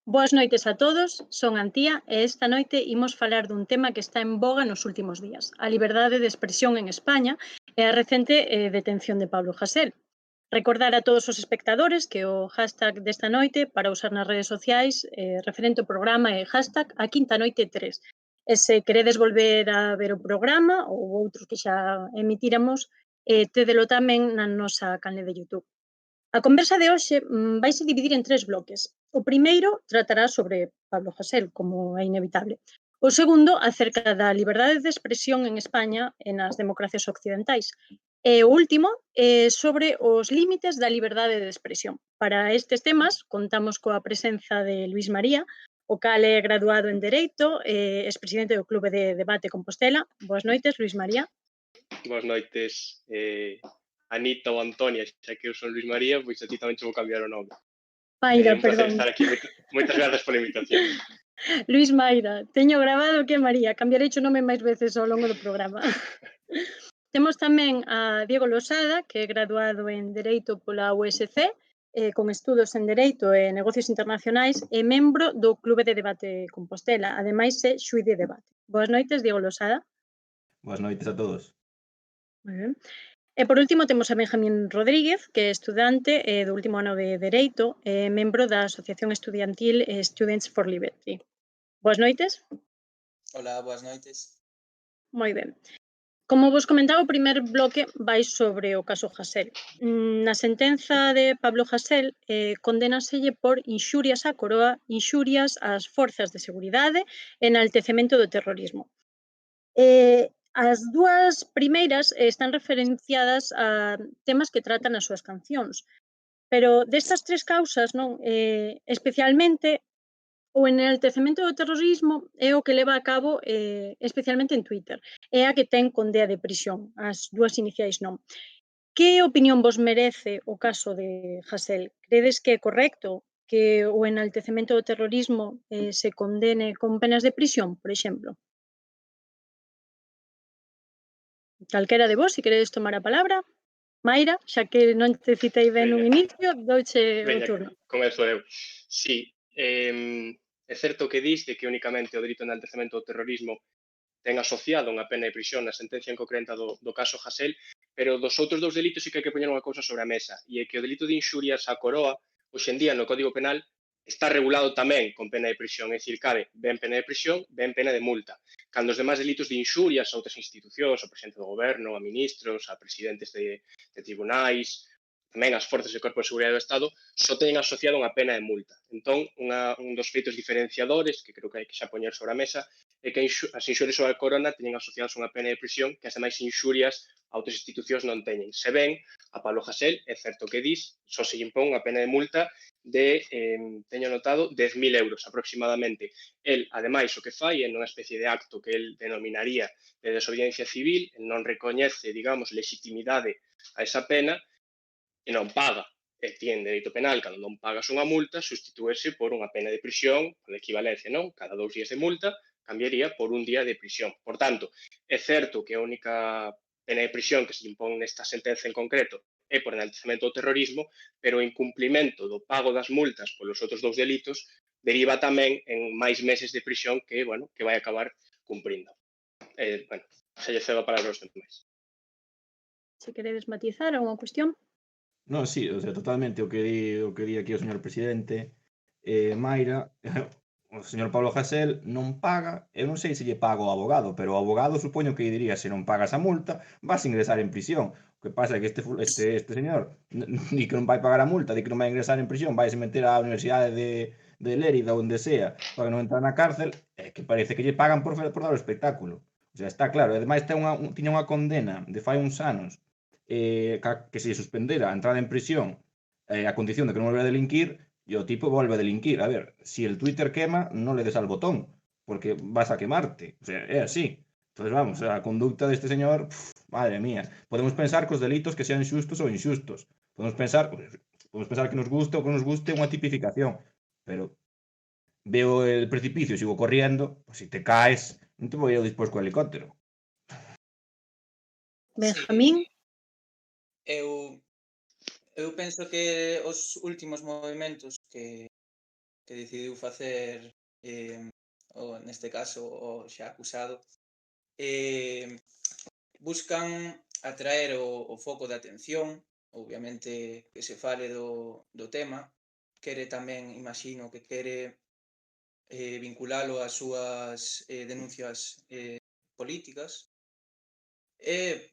Boas noites a todos, son Antía e esta noite imos falar dun tema que está en boga nos últimos días, a liberdade de expresión en España e a recente detención de Pablo Hasél. Recordar a todos os espectadores que o hashtag desta noite para usar nas redes sociais referente ao programa é hashtag a quinta noite 3. E se queredes volver a ver o programa ou outros que xa emitíramos, tédelo tamén na nosa canle de YouTube. A conversa de hoxe vaise dividir en tres bloques. O primeiro tratará sobre Pablo Hasél, como é inevitable. O segundo, acerca da liberdade de expresión en España e nas democracias occidentais. E o último, sobre os límites da liberdade de expresión. Para estes temas, contamos coa presenza de Luís María, o cal é graduado en Dereito e expresidente do Clube de Debate Compostela. Boas noites, Luís María. Boas noites, Anita ou Antonia, xa que eu son Luís María, pois a ti tamén che vou cambiar o nome. Maira, Un placer perdón. estar aquí, moitas grazas pola invitación. Luís Maira, teño grabado que é María, cambiarei o nome máis veces ao longo do programa. Temos tamén a Diego Losada, que é graduado en Dereito pola USC, con estudos en Dereito e Negocios Internacionais e membro do Clube de Debate Compostela. Ademais, é xuíz de debate. Boas noites, Diego Losada. Boas noites a todos. Moi ben. E por último temos a Benjamín Rodríguez, que é estudante do último ano de Dereito e membro da Asociación Estudiantil Students for Liberty. Boas noites. Hola, boas noites. Moi ben. Como vos comentaba, o primer bloque vai sobre o caso Hasél. Na sentenza de Pablo Hasél, condénaselle por inxurias á Coroa, inxurias ás forzas de seguridade e enaltecemento do terrorismo. As dúas primeiras están referenciadas a temas que tratan as súas cancións, pero destas tres causas, non, especialmente o enaltecemento do terrorismo é o que leva a cabo especialmente en Twitter. É a que ten condea de prisión, as dúas iniciais non. Que opinión vos merece o caso de Hasél? Credes que é correcto que o enaltecemento do terrorismo se condene con penas de prisión, por exemplo? Calquera de vos, se queredes tomar a palabra. Maira, xa que non te citei ben nun inicio, douche o turno. Comezo eu. Sí, é certo que dis de que únicamente o delito de enaltecemento do terrorismo ten asociado unha pena de prisión na sentencia en concreta do caso Hasél, pero dos outros dous delitos sí que hai que poñer unha cousa sobre a mesa, e é que o delito de inxurias á Coroa, hoxe en día no Código Penal, está regulado tamén con pena de prisión, é dicir, cabe ben pena de prisión, ben pena de multa. Cando os demais delitos de inxurias a outras institucións, ao presidente do goberno, a ministros, a presidentes de tribunais, tamén as forzas e corpos de seguridade do Estado, só teñen asociado unha pena de multa. Entón, un dos feitos diferenciadores, que creo que hai que xa poñer sobre a mesa, é que as inxurias sobre a corona teñen asociadas unha pena de prisión que as demais inxurias a outras institucións non teñen. Se ben, a Pablo Hasél, é certo que dis, só se impón unha pena de multa de, teño notado, 10.000 euros aproximadamente. El, ademais, o que fai é nunha especie de acto que el denominaría de desobediencia civil, el non recoñece, digamos, legitimidade a esa pena e non paga. E ti en dereito penal, cando non pagas unha multa, sustitúese por unha pena de prisión, con equivalencia, non? Cada 2 días de multa cambiaría por un día de prisión. Por tanto, é certo que a única pena de prisión que se impón nesta sentenza en concreto é por enaltecemento do terrorismo, pero o incumplimento do pago das multas polos outros dous delitos deriva tamén en máis meses de prisión que, bueno, que vai acabar cumprindo. Bueno, xa lle cedo a palabra aos demais. Se queredes matizar alguna cuestión. Non, sí, o sea, totalmente o que di aquí o señor presidente. Mayra, o señor Pablo Hasél non paga, eu non sei se lle paga o abogado, pero o abogado supoño que diría, se non pagas a multa, vas a ingresar en prisión. O que pasa é que este señor di que non vai pagar a multa, di que non vai ingresar en prisión, vai se meter á Universidade de Lérida, onde sea, para non entrar na cárcel, é que parece que lle pagan por dar o espectáculo. O sea, está claro. E ademais tiña unha condena de fai uns anos que se suspendera a entrada en prisión a condición de que non volvera a delinquir, e o tipo volve a delinquir. A ver, si el Twitter quema, non le des al botón, porque vas a quemarte. O sea, é así. Entonces, vamos, a conducta deste señor, madre mía. Podemos pensar que os delitos que sean xustos ou inxustos. Podemos pensar que nos guste ou que nos guste unha tipificación, pero veo el precipicio e sigo corriendo, pues si te caes, non te vou ir despois co helicóptero. Benjamín. Sí, eu penso que os últimos movimentos que que decidiu facer, neste caso, o xa acusado, buscan atraer o foco de atención, obviamente que se fale do tema, quere tamén, imagino que quere vinculalo ás súas denuncias políticas, e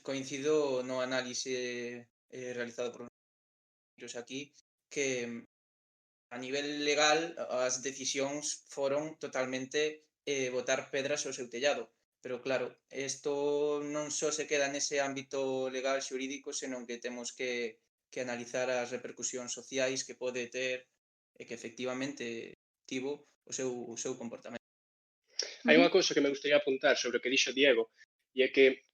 coincido no análise realizado por nosotros aquí, que a nivel legal as decisións foron totalmente botar pedras ao seu tellado. Pero claro, isto non só se queda nese ámbito legal xurídico, senón que temos que analizar as repercusións sociais que pode ter e que efectivamente tivo o seu comportamento. Hai Ujú. unha cousa que me gustaría apuntar sobre o que dixo Diego, e é que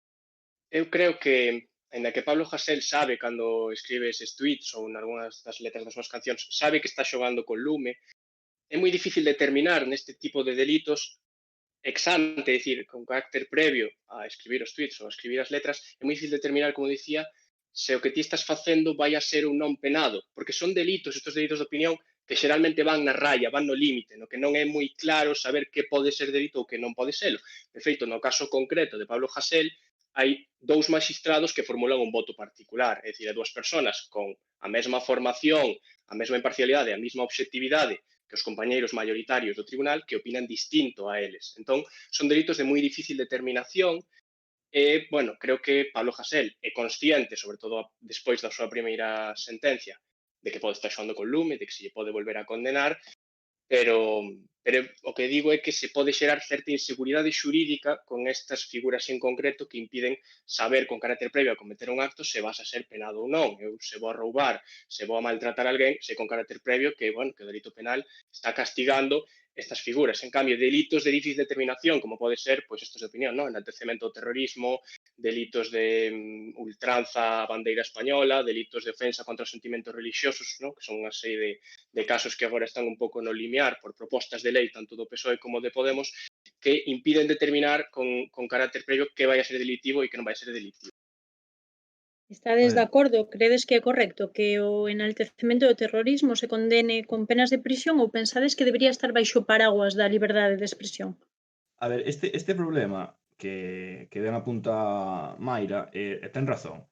eu creo que, aínda que Pablo Hasél sabe cando escribe eses tweets ou nalgúnas das letras das súas cancións, sabe que está xogando con lume, é moi difícil determinar neste tipo de delitos ex ante, é dicir, con carácter previo a escribir os tweets ou a escribir as letras, é moi difícil determinar, como dicía, se o que ti estás facendo vai a ser un non penado, porque son delitos, estos delitos de opinión, que xeralmente van na raya, van no límite, no que non é moi claro saber que pode ser delito ou que non pode serlo. De feito, no caso concreto de Pablo Hasél, hai dous magistrados que formulan un voto particular, é dicir, dúas persoas con a mesma formación, a mesma imparcialidade, a mesma objetividade que os compañeiros maioritarios do tribunal que opinan distinto a eles. Entón, son delitos de moi difícil determinación e, bueno, creo que Pablo Hasél é consciente, sobre todo despois da súa primeira sentencia, de que pode estar xogando con lume, de que se lle pode volver a condenar, pero o que digo é que se pode xerar certa inseguridade xurídica con estas figuras en concreto que impiden saber con carácter previo a cometer un acto se vas a ser penado ou non. Eu se vou a roubar, se vou a maltratar a alguén, se con carácter previo que, bueno, que o delito penal está castigando estas figuras. En cambio, delitos de difícil determinación, como pode ser, pois estos de opinión, non? Enaltecemento ao terrorismo, delitos de ultranza á bandeira española, delitos de ofensa contra os sentimentos religiosos, non? Que son unha serie de casos que agora están un pouco no limiar por propostas de lei tanto do PSOE como de Podemos que impiden determinar con carácter previo que vai a ser delitivo e que non vai a ser delitivo. A Estades de ver, acordo? Credes que é correcto que o enaltecemento do terrorismo se condene con penas de prisión ou pensades que debería estar baixo o paraguas da liberdade de expresión? a ver, este problema que ben apunta Mayra, ten razón.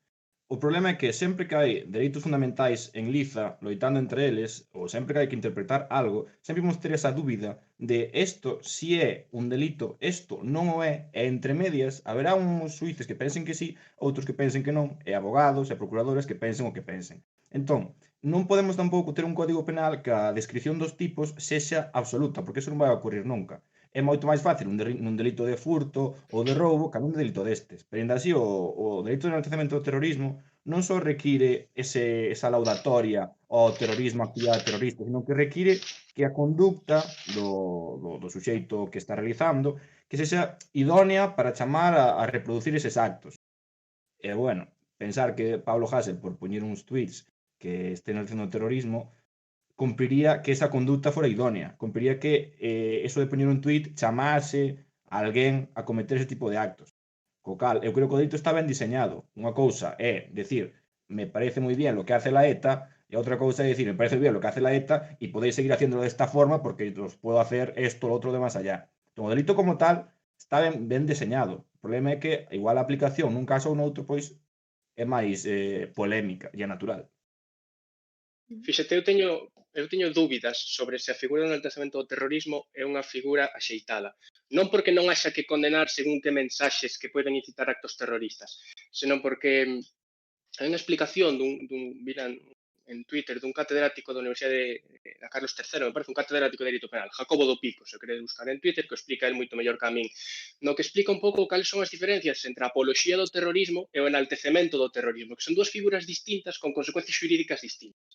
O problema é que sempre que hai dereitos fundamentais en liza, loitando entre eles, ou sempre que hai que interpretar algo, sempre imos ter esa dúbida de isto si é un delito, isto non o é, e entre medias haberá uns xuíces que pensen que sí, outros que pensen que non, e abogados e procuradores que pensen o que pensen. Entón, non podemos tampouco ter un código penal que a descripción dos tipos sexa absoluta, porque eso non vai a ocurrir nunca. É moito máis fácil un delito de furto ou de roubo que un delito destes. Pero ainda así, o delito de enaltecemento do terrorismo non só require esa laudatoria ao terrorismo, a actividade terrorista, sino que require que a conducta do suxeito que está realizando que sexa idónea para chamar a reproducir eses actos. E, bueno, pensar que Pablo Hasél, por poñer uns tweets que estén haciendo terrorismo, cumpriría que esa conducta fora idónea. Cumpriría que eso de poñer un tweet chamase a alguén a cometer ese tipo de actos. Co cal, eu creo que o delito está ben diseñado. Unha cousa é decir, me parece moi bien lo que hace la ETA, e outra cousa é decir, me parece bien lo que hace la ETA e podéis seguir haciéndolo desta forma porque os puedo hacer esto, lo otro de más allá. Entón, o delito como tal está ben diseñado. O problema é que igual a aplicación nun caso ou noutro pois é máis polémica e é natural. Fíxate, eu teño dúbidas sobre se a figura do enaltecemento do terrorismo é unha figura axeitada. Non porque non haxa que condenar según que mensaxes que poden incitar actos terroristas, senón porque hai unha explicación viran en Twitter dun catedrático da Universidade da Carlos III, me parece un catedrático de Dereito Penal, Jacobo do Pico, se o queredes buscar en Twitter, que o explica el moito mellor que a min, no que explica un pouco cales son as diferencias entre a apoloxía do terrorismo e o enaltecemento do terrorismo, que son dúas figuras distintas con consecuencias xurídicas distintas.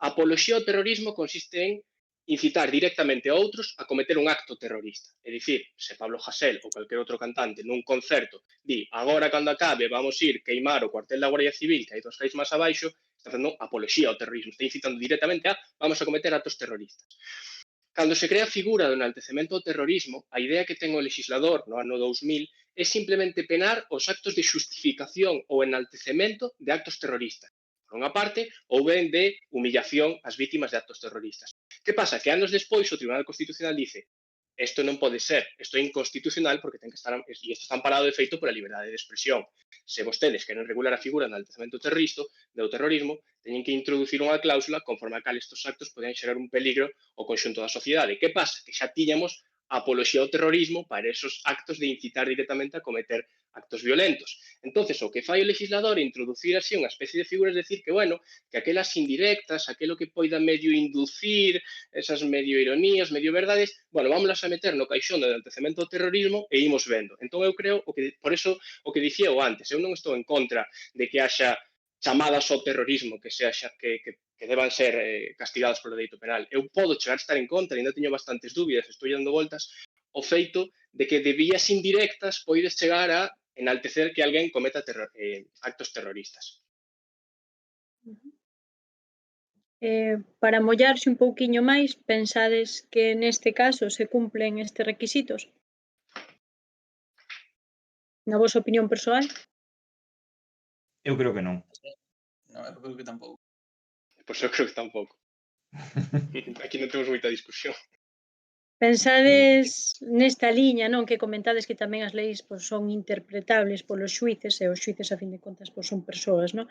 A apoloxía ao terrorismo consiste en incitar directamente a outros a cometer un acto terrorista. É dicir, se Pablo Hasél ou calquer outro cantante nun concerto di agora cando acabe vamos ir queimar o cuartel da Guardia Civil que hai dos cais máis abaixo, está facendo apoloxía ao terrorismo, está incitando directamente a vamos a cometer actos terroristas. Cando se crea a figura do enaltecemento ao terrorismo, a idea que ten o legislador no ano 2000 é simplemente penar os actos de xustificación ou enaltecemento de actos terroristas. por unha parte, ou ben de humillación ás vítimas de actos terroristas. Que pasa? Que anos despois o Tribunal Constitucional dice isto non pode ser, isto é inconstitucional porque ten que estar, e isto está amparado de feito pola liberdade de expresión. Se vostedes queren regular a figura do enaltecemento do terrorismo, teñen que introducir unha cláusula conforme a cal estes actos poden xerar un peligro ao conxunto da sociedade. Que pasa? Que xa tiñamos a apoloxía ao terrorismo para esos actos de incitar directamente a cometer actos violentos. Entonces, o que fai o legislador é introducir así unha especie de figura, es decir, que, bueno, que aquelas indirectas, aquelo que poida medio inducir, esas medio ironías, medio verdades, bueno, vámonos a meter no caixón do enaltecemento ao terrorismo e imos vendo. Entón, eu creo, por eso, o que dicía eu antes, eu non estou en contra de que haxa chamadas ao terrorismo que deban ser castigadas polo dereito penal. Eu podo chegar a estar en contra, ainda teño bastantes dúbidas, estou dando voltas o feito de que de vías indirectas poides chegar a enaltecer que alguén cometa actos terroristas. Para mollarse un pouquiño máis, pensades que neste caso se cumplen estes requisitos? Na vosa opinión persoal? Eu creo que non. Non, eu creo que tampouco. Pois eu creo que tampouco. Aquí non temos moita discusión. Pensades nesta liña, non, que comentades que tamén as leis pois, son interpretables polos xuíces e os xuíces a fin de contas pois, son persoas, non?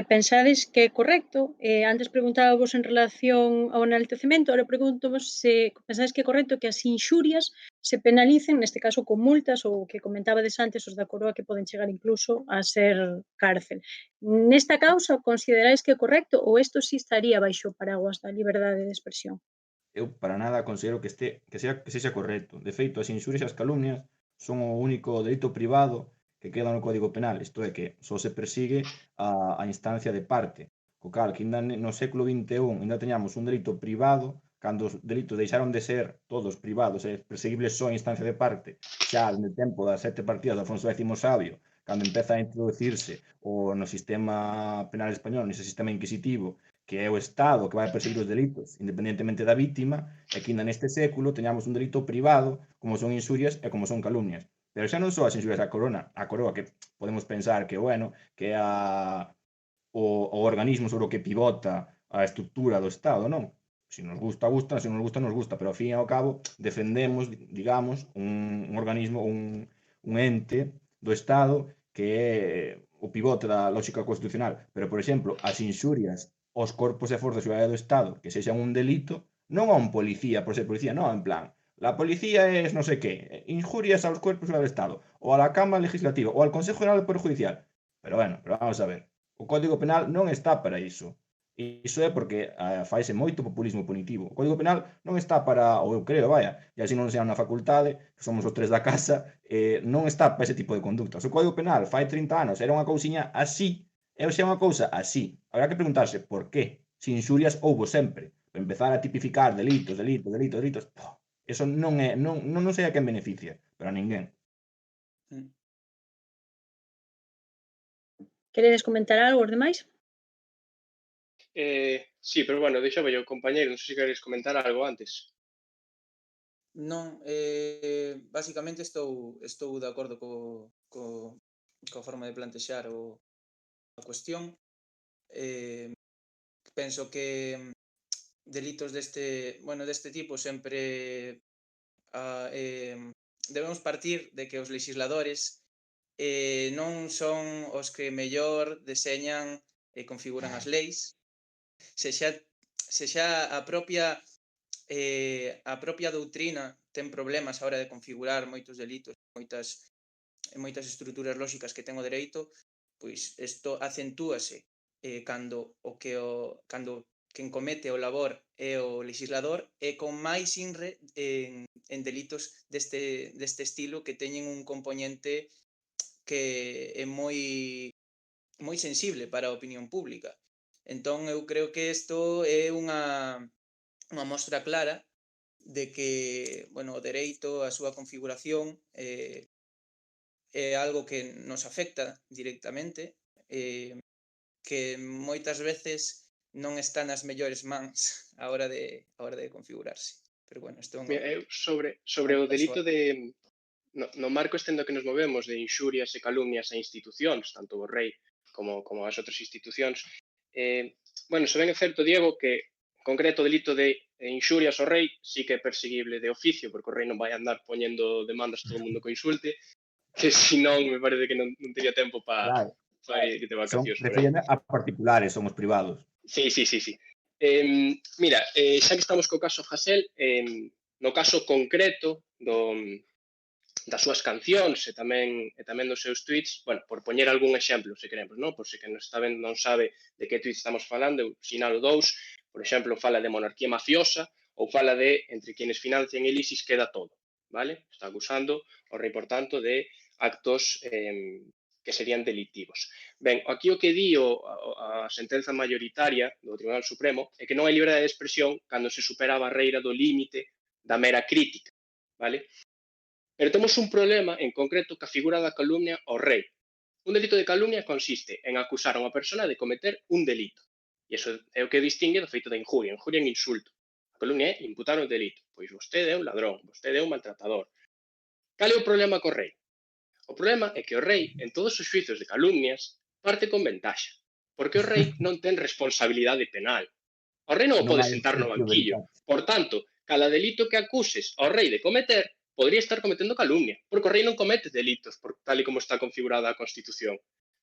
Pensades que é correcto? Antes preguntábamos en relación ao enaltecemento, ahora preguntovos se pensades que é correcto que as inxurias se penalicen, neste caso con multas ou que comentabades antes os da Coroa que poden chegar incluso a ser cárcel. Nesta causa consideráis que é correcto ou isto sí estaría baixo o paraguas da liberdade de expresión? Eu para nada considero que sexa correcto. De feito, as inxurias e as calumnias son o único delito privado que queda no Código Penal, isto é que só se persigue a instancia de parte. Co cal, que ainda no século XXI ainda teñamos un delito privado, cando os delitos deixaron de ser todos privados e perseguibles só a instancia de parte, xa no tempo das 7 partidas de Afonso X Sabio, cando empeza a introducirse no sistema penal español, nese sistema inquisitivo, que é o Estado que vai perseguir os delitos, independentemente da vítima, e que ainda neste século teñamos un delito privado, como son inxurias e como son calumnias. Pero xa non só as inxurias a Coroa, que podemos pensar que, bueno, que é o organismo sobre o que pivota a estructura do Estado, non? Se nos gusta, gusta, se non nos gusta, nos gusta, pero ao fin e ao cabo defendemos, digamos, un organismo, un ente do Estado que é o pivote da lógica constitucional. Pero, por exemplo, as inxurias aos corpos e forzas de seguridade do Estado que sexan un delito, non a un policía por ser policía, non, en plan, la policía es no sé qué, injurias aos cuerpos e seguridade do Estado, ou a la Cámara Legislativa, ou al Consejo General del Poder Judicial. Pero bueno, pero vamos a ver. O Código Penal non está para iso. Iso é porque faise moito populismo punitivo. O Código Penal non está para, ou eu creo, vaya, e así non nos na facultade, que somos os tres da casa, non está para ese tipo de conductas. O Código Penal fai 30 anos era unha cousiña así, e hoxe é unha cousa así. Habrá que preguntarse por qué. Se inxurias houbo sempre. Para empezar a tipificar delitos, eso non sei a quen beneficia, pero a ninguén. Queredes comentar algo os demais? Sí, pero bueno, deixaba yo, compañeiro, non sei se queres comentar algo antes. Non, basicamente estou de acordo coa forma de plantexar a cuestión. Penso que delitos deste tipo sempre debemos partir de que os legisladores non son os que mellor deseñan e configuran as leis, se xa a propia doutrina ten problemas a hora de configurar moitos delitos, moitas estruturas lóxicas que ten o dereito, pois isto acentúase cando quen comete o labor é o legislador e con máis inre en delitos deste estilo que teñen un componente que é moi sensible para a opinión pública. Entón, eu creo que isto é unha mostra clara de que, bueno, o dereito, a súa configuración é algo que nos afecta directamente, que moitas veces non está nas mellores mans a hora de configurarse. Pero bueno, isto é Mira, eu sobre o delito de no marco este no que nos movemos de inxurias e calumnias a institucións, tanto o rei como as outras institucións, Bueno, se ben é certo, Diego, que en concreto o delito de inxurias ao rei sí que é perseguible de oficio, porque o rei non vai andar poñendo demandas a todo o mundo co insulte, que senón me parece que non teria tempo para Claro, ir de son, vacacións por aí. refírame a particulares, son os privados. Sí. Mira, xa que estamos co caso Hasél, no caso concreto das súas cancións e tamén dos seus tweets, bueno, por poñer algún exemplo, se queremos, non? Por se que nos está vendo non sabe de que tweets estamos falando, eu sinalo dous, por exemplo, fala de monarquía mafiosa ou fala de entre quienes financian el ISIS queda todo, vale? Está acusando o rei, por tanto, de actos que serían delictivos. Ben, aquí o que di a sentenza mayoritaria do Tribunal Supremo é que non hai liberdade de expresión cando se supera a barreira do límite da mera crítica, vale? Pero temos un problema en concreto ca figura da calumnia ao rei. Un delito de calumnia consiste en acusar a unha persona de cometer un delito. E iso é o que distingue do feito da injuria. Injuria en insulto. A calumnia é imputar un delito. Pois vostede é un ladrón, vostede é un maltratador. Cal é o problema co rei? O problema é que o rei, en todos os xuizos de calumnias, parte con ventaxa. Porque o rei non ten responsabilidade penal. O rei non o Non pode hai sentar no exceptio banquillo. veritatis. Por tanto, cada delito que acuses ao rei de cometer podría estar cometendo calumnia, porque o rei non comete delitos tal e como está configurada a Constitución,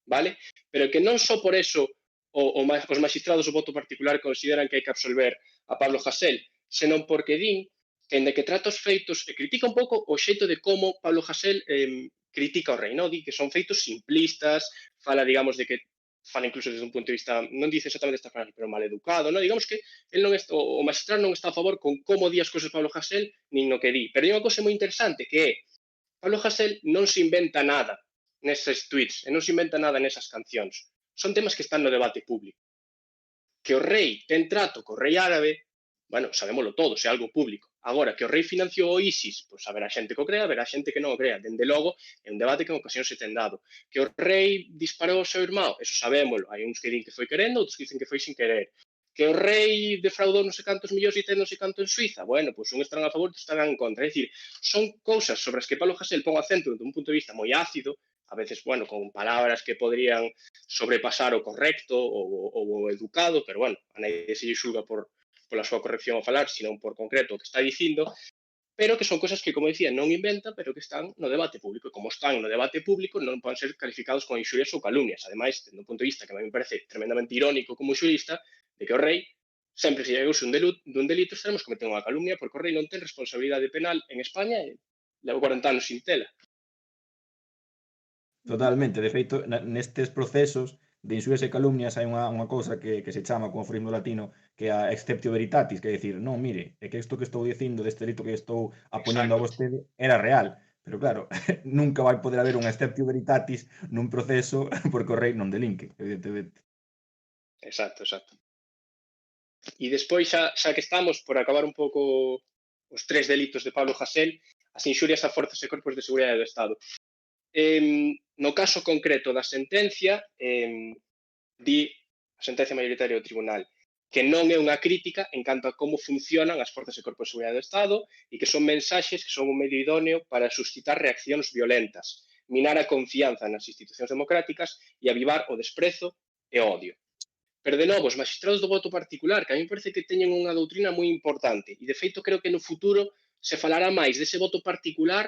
vale? Pero que non só por eso os magistrados do voto particular consideran que hai que absolver a Pablo Hasél, senón porque din que, en de que trata os feitos, e critica un pouco o xeito de como Pablo Hasél critica o rei, non? Di que son feitos simplistas, fala, digamos, de que fala incluso desde un punto de vista, non dice exactamente esta frase, pero maleducado, non? Digamos que el non está, o magistrado non está a favor con como di as cousas Pablo Hasél, nin no que di. Pero hai unha cousa moi interesante, que é, Pablo Hasél non se inventa nada neses tweets, e non se inventa nada nesas cancións. Son temas que están no debate público. Que o rei ten trato co rei árabe, bueno, sabémolo todos, é algo público. Agora, que o rei financiou o ISIS, pois haberá xente que o crea, haberá xente que non o crea. Dende logo, é un debate que en ocasión se ten dado. Que o rei disparou ao seu irmão, eso sabémolo. Hai uns que din que foi querendo, outros que dicen que foi sin querer. Que o rei defraudou non sei cantos millóns e ten non sei canto en Suiza, bueno, pois un estarán a favor, outros estarán en contra. É dicir, son cousas sobre as que Pablo Hasél pon acento desde un punto de vista moi ácido, a veces, bueno, con palabras que podrían sobrepasar o correcto ou o educado, pero, bueno, a nadie se lle xulga pola súa corrección ao falar, senón por concreto o que está dicindo, pero que son cosas que, como decía, non inventa, pero que están no debate público. E como están no debate público, non poden ser calificados como inxurias ou calumnias. Ademais, tendo un punto de vista que a mí me parece tremendamente irónico como xurista, de que o rei, sempre se lle un delito, estaremos cometendo unha calumnia, porque o rei non ten responsabilidade penal en España e leva 40 anos sin tela. Totalmente, de feito, nestes procesos de inxurias e calumnias hai unha cousa que se chama, como aforismo latino, que é a exceptio veritatis, que é dicir, non, mire, é que isto que estou dicindo deste delito que estou apoñendo a Exacto. vostede era real, pero claro, nunca vai poder haber un exceptio veritatis nun proceso porque o rei non delinque, evidentemente. Exacto. E despois, xa que estamos, por acabar un pouco os tres delitos de Pablo Hasél, as inxurias a forzas e corpos de seguridade do Estado. No caso concreto da sentencia, di a sentencia mayoritaria do tribunal que non é unha crítica en canto a como funcionan as forzas e corpos de seguridade do Estado e que son mensaxes que son un medio idóneo para suscitar reaccións violentas, minar a confianza nas institucións democráticas e avivar o desprezo e o odio. Pero, de novo, os magistrados do voto particular, que a mí me parece que teñen unha doutrina moi importante, e, de feito, creo que no futuro se falará máis dese voto particular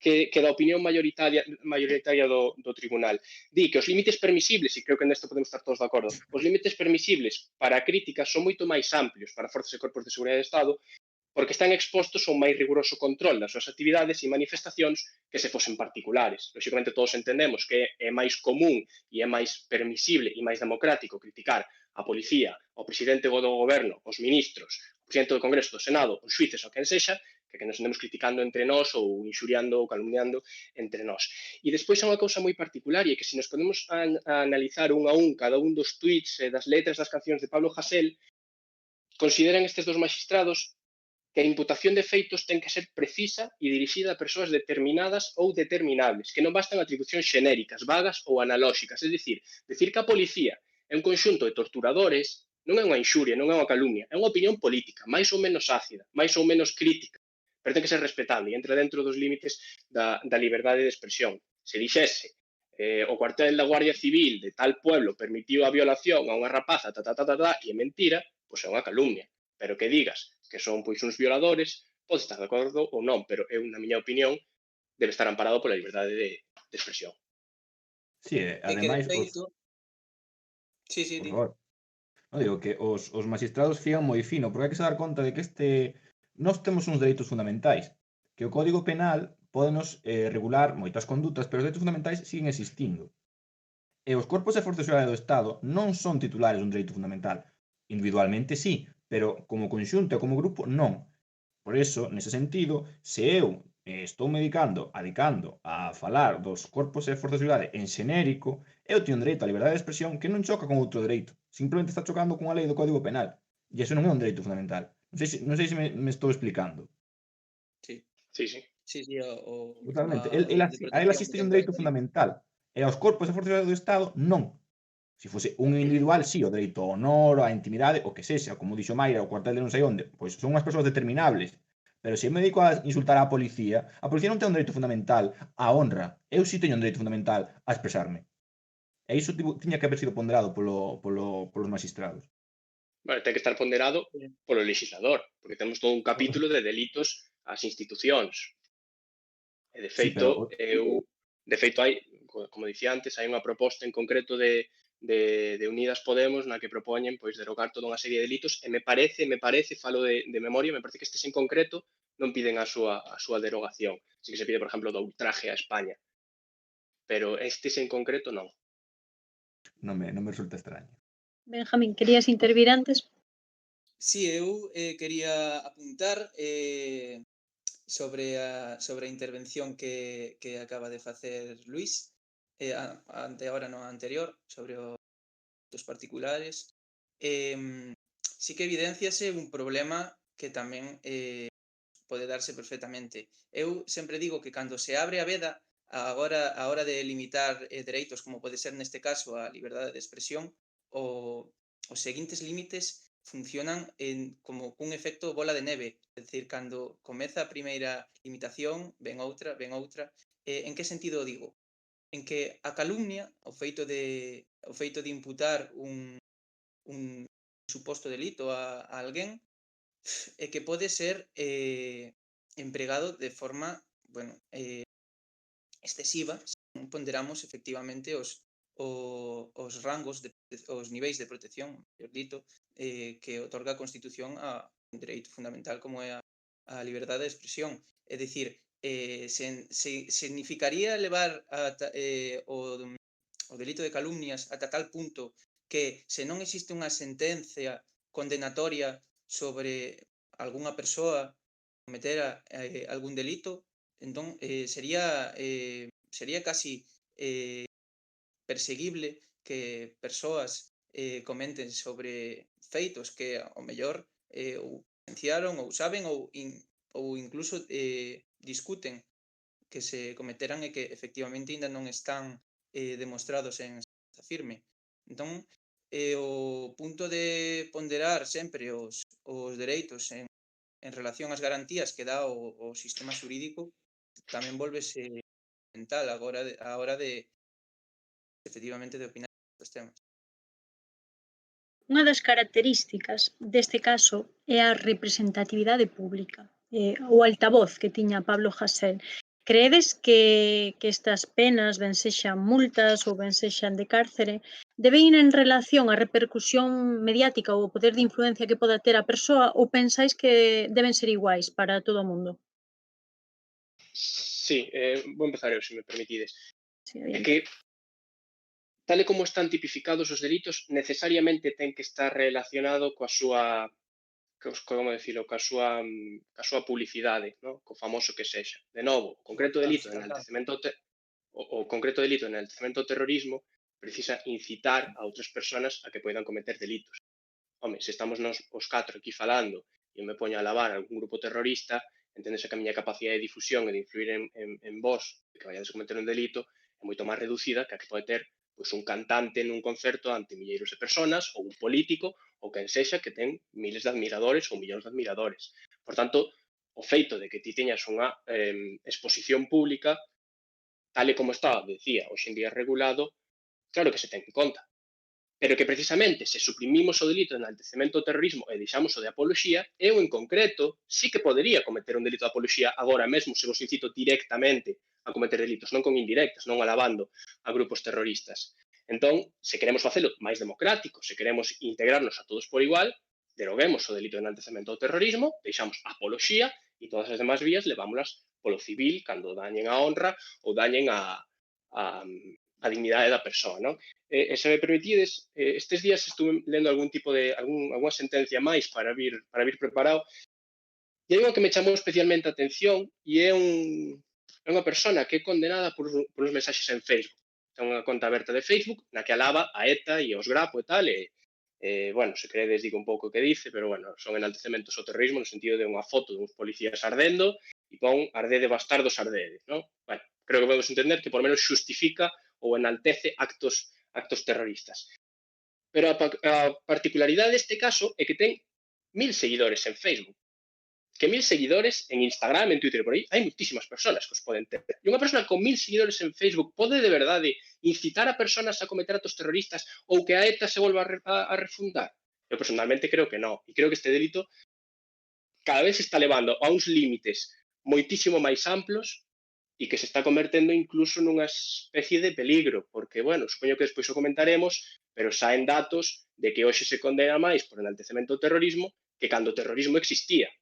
que da opinión mayoritaria do tribunal. Di que os límites permisibles, e creo que nesto podemos estar todos de acordo, os límites permisibles para a crítica son moito máis amplios para forzas e corpos de seguridade do Estado, porque están expostos a un máis riguroso control das súas actividades e manifestacións que se fosen particulares. Lóxicamente, todos entendemos que é máis común e é máis permisible e máis democrático criticar a policía, o presidente do goberno, os ministros, o presidente do Congreso, do Senado, os xuíces ou quen sexa, que nos andemos criticando entre nós ou inxuriando ou calumniando entre nós. E despois é unha cousa moi particular e é que se nos podemos analizar un a un cada un dos tweets e das letras das cancións de Pablo Hasél, consideran estes dos magistrados que a imputación de feitos ten que ser precisa e dirixida a persoas determinadas ou determinables, que non bastan atribucións xenéricas, vagas ou analóxicas. É dicir que a policía é un conxunto de torturadores non é unha inxuria, non é unha calumnia, é unha opinión política, máis ou menos ácida, máis ou menos crítica, pero ten que ser respetable e entra dentro dos límites da liberdade de expresión. Se dixese o cuartel da Guardia Civil de tal pueblo permitiu a violación a unha rapaza, e é mentira, pois é unha calumnia. Pero que digas que son pois uns violadores, pode estar de acordo ou non, pero eu, na miña opinión, debe estar amparado pola liberdade de expresión. Sí, É que de ademais, feito... Sí, por di. favor, non digo que os magistrados fían moi fino, porque hai que se dar conta de que nós temos uns dereitos fundamentais, que o Código Penal pódenos regular moitas condutas, pero os dereitos fundamentais siguen existindo. E os corpos e forzas de seguridade do Estado non son titulares dun dereito fundamental. Individualmente sí, pero como conxunto e como grupo non. Por iso, nese sentido, se eu estou adicando a falar dos corpos e forzas de seguridade en xenérico, eu teño dereito á liberdade de expresión que non choca con outro dereito. Simplemente está chocando cunha lei do Código Penal. E iso non é un dereito fundamental. Non sei se me estou explicando. Sí, Sí, sí. sí, Totalmente. de A él protección que asiste ten un para dereito delito. fundamental. E aos corpos e forzas de seguridade do Estado, non. Se fose un individual, sí, o dereito ao honor, á intimidade, o que sexa, como dixo Maira, o cuartel de non sei onde, pois son unhas persoas determinables. Pero se eu me dedico a insultar á a policía non ten un dereito fundamental á honra. Eu sí teño un dereito fundamental a expresarme. E iso tiña que haber sido ponderado polos magistrados. Bueno, ten que estar ponderado Sí. polo legislador, porque temos todo un capítulo de delitos ás institucións. E Sí, pero de feito hai, como dicía antes, hai unha proposta en concreto de Unidas Podemos na que propoñen pois derogar toda unha serie de delitos e me parece, falo de memoria, me parece que estes en concreto non piden a súa derogación. Así que se pide, por exemplo, do ultraje a España. Pero estes en concreto non. non me resulta extraño. Benjamín, querías intervir antes? Sí, eu quería apuntar sobre a intervención que acaba de facer Luís, ante agora no anterior, sobre os particulares. Sí que evidenciase un problema que tamén pode darse perfectamente. Eu sempre digo que cando se abre a veda, a hora de limitar dereitos, como pode ser neste caso a liberdade de expresión, os seguintes límites funcionan como cun efecto bola de neve, é dicir, cando comeza a primeira limitación, ven outra. En que sentido o digo? En que a calumnia, o feito de imputar un suposto delito a alguén, é que pode ser empregado de forma, bueno, excesiva, se non ponderamos efectivamente os rangos, os niveis de protección, mellor dito, que otorga a Constitución a un dereito fundamental como é a liberdade de expresión. É dicir, significaría levar o delito de calumnias ata tal punto que se non existe unha sentencia condenatoria sobre algunha persoa cometera algún delito, entón sería casi perseguible que persoas comenten sobre feitos que ao mellor ou presenciaron ou saben ou incluso discuten que se cometeran e que efectivamente aínda non están demostrados en sentenza firme. Entón, o punto de ponderar sempre os dereitos en relación ás garantías que dá o sistema xurídico tamén volvese fundamental a hora de efectivamente de opinar estes temas. Unha das características deste caso é a representatividade pública, o altavoz que tiña Pablo Hasél. Creedes que estas penas, ben sexan multas ou ben sexan de cárcere, deben ir en relación á repercusión mediática ou o poder de influencia que poda ter a persoa ou pensáis que deben ser iguais para todo o mundo? Sí, vou empezar eu, se me permitides. Sí, É adiante. que, tal e como están tipificados os delitos, necesariamente ten que estar relacionado coa súa, como decirlo, coa súa publicidade, no? Co famoso que sexa. De novo, o concreto delito de enaltecemento o concreto delito de enaltecemento ao terrorismo precisa incitar a outras persoas a que poidan cometer delitos. Home, se estamos os 4 aquí falando e me poño a alabar algún grupo terrorista, enténdese que a miña capacidade de difusión e de influir en vos que vayades a cometer un delito é moito máis reducida que a que pode ter pois, un cantante nun concerto ante milleiros de personas ou un político ou quen sexa que ten miles de admiradores ou millóns de admiradores. Por tanto, o feito de que ti teñas unha exposición pública tal e como está, decía, hoxe en día regulado, claro que se ten en conta. Pero que precisamente se suprimimos o delito de enaltecemento ao terrorismo e deixamos o de apoloxía, eu en concreto sí que podería cometer un delito de apoloxía agora mesmo se vos incito directamente a cometer delitos, non con indirectas, non alabando a grupos terroristas. Entón, se queremos facelo máis democrático, se queremos integrarnos a todos por igual, deroguemos o delito de enaltecemento ao terrorismo, deixamos a apoloxía e todas as demás vías levámolas polo civil cando dañen a honra ou dañen a dignidade da persoa, non? Se me permitides, estes días estuve lendo algunha sentencia máis para vir preparado, e hai unha que me chamou especialmente a atención e é unha persona que é condenada por uns mensaxes en Facebook. Ten unha conta aberta de Facebook na que alaba a ETA e aos Grapo e tal, bueno, se queredes digo un pouco o que dice, pero bueno, son enaltecementos ao terrorismo no sentido de unha foto de uns policías ardendo e pon ardede bastardos ardede, non? Bueno, creo que podemos entender que por menos xustifica ou enaltece actos terroristas. Pero a particularidade deste caso é que ten 1000 seguidores en Facebook. Que 1000 seguidores en Instagram, en Twitter, por aí, hai moitísimas personas que os poden ter. E unha persona con 1000 seguidores en Facebook pode de verdade incitar a personas a cometer actos terroristas ou que a ETA se volva a refundar? Eu personalmente creo que non. E creo que este delito cada vez se está levando a uns límites moitísimo máis amplos e que se está convertendo incluso nunha especie de peligro, porque, bueno, supoño que despois o comentaremos, pero saen datos de que hoxe se condena máis por enaltecemento ao terrorismo que cando o terrorismo existía.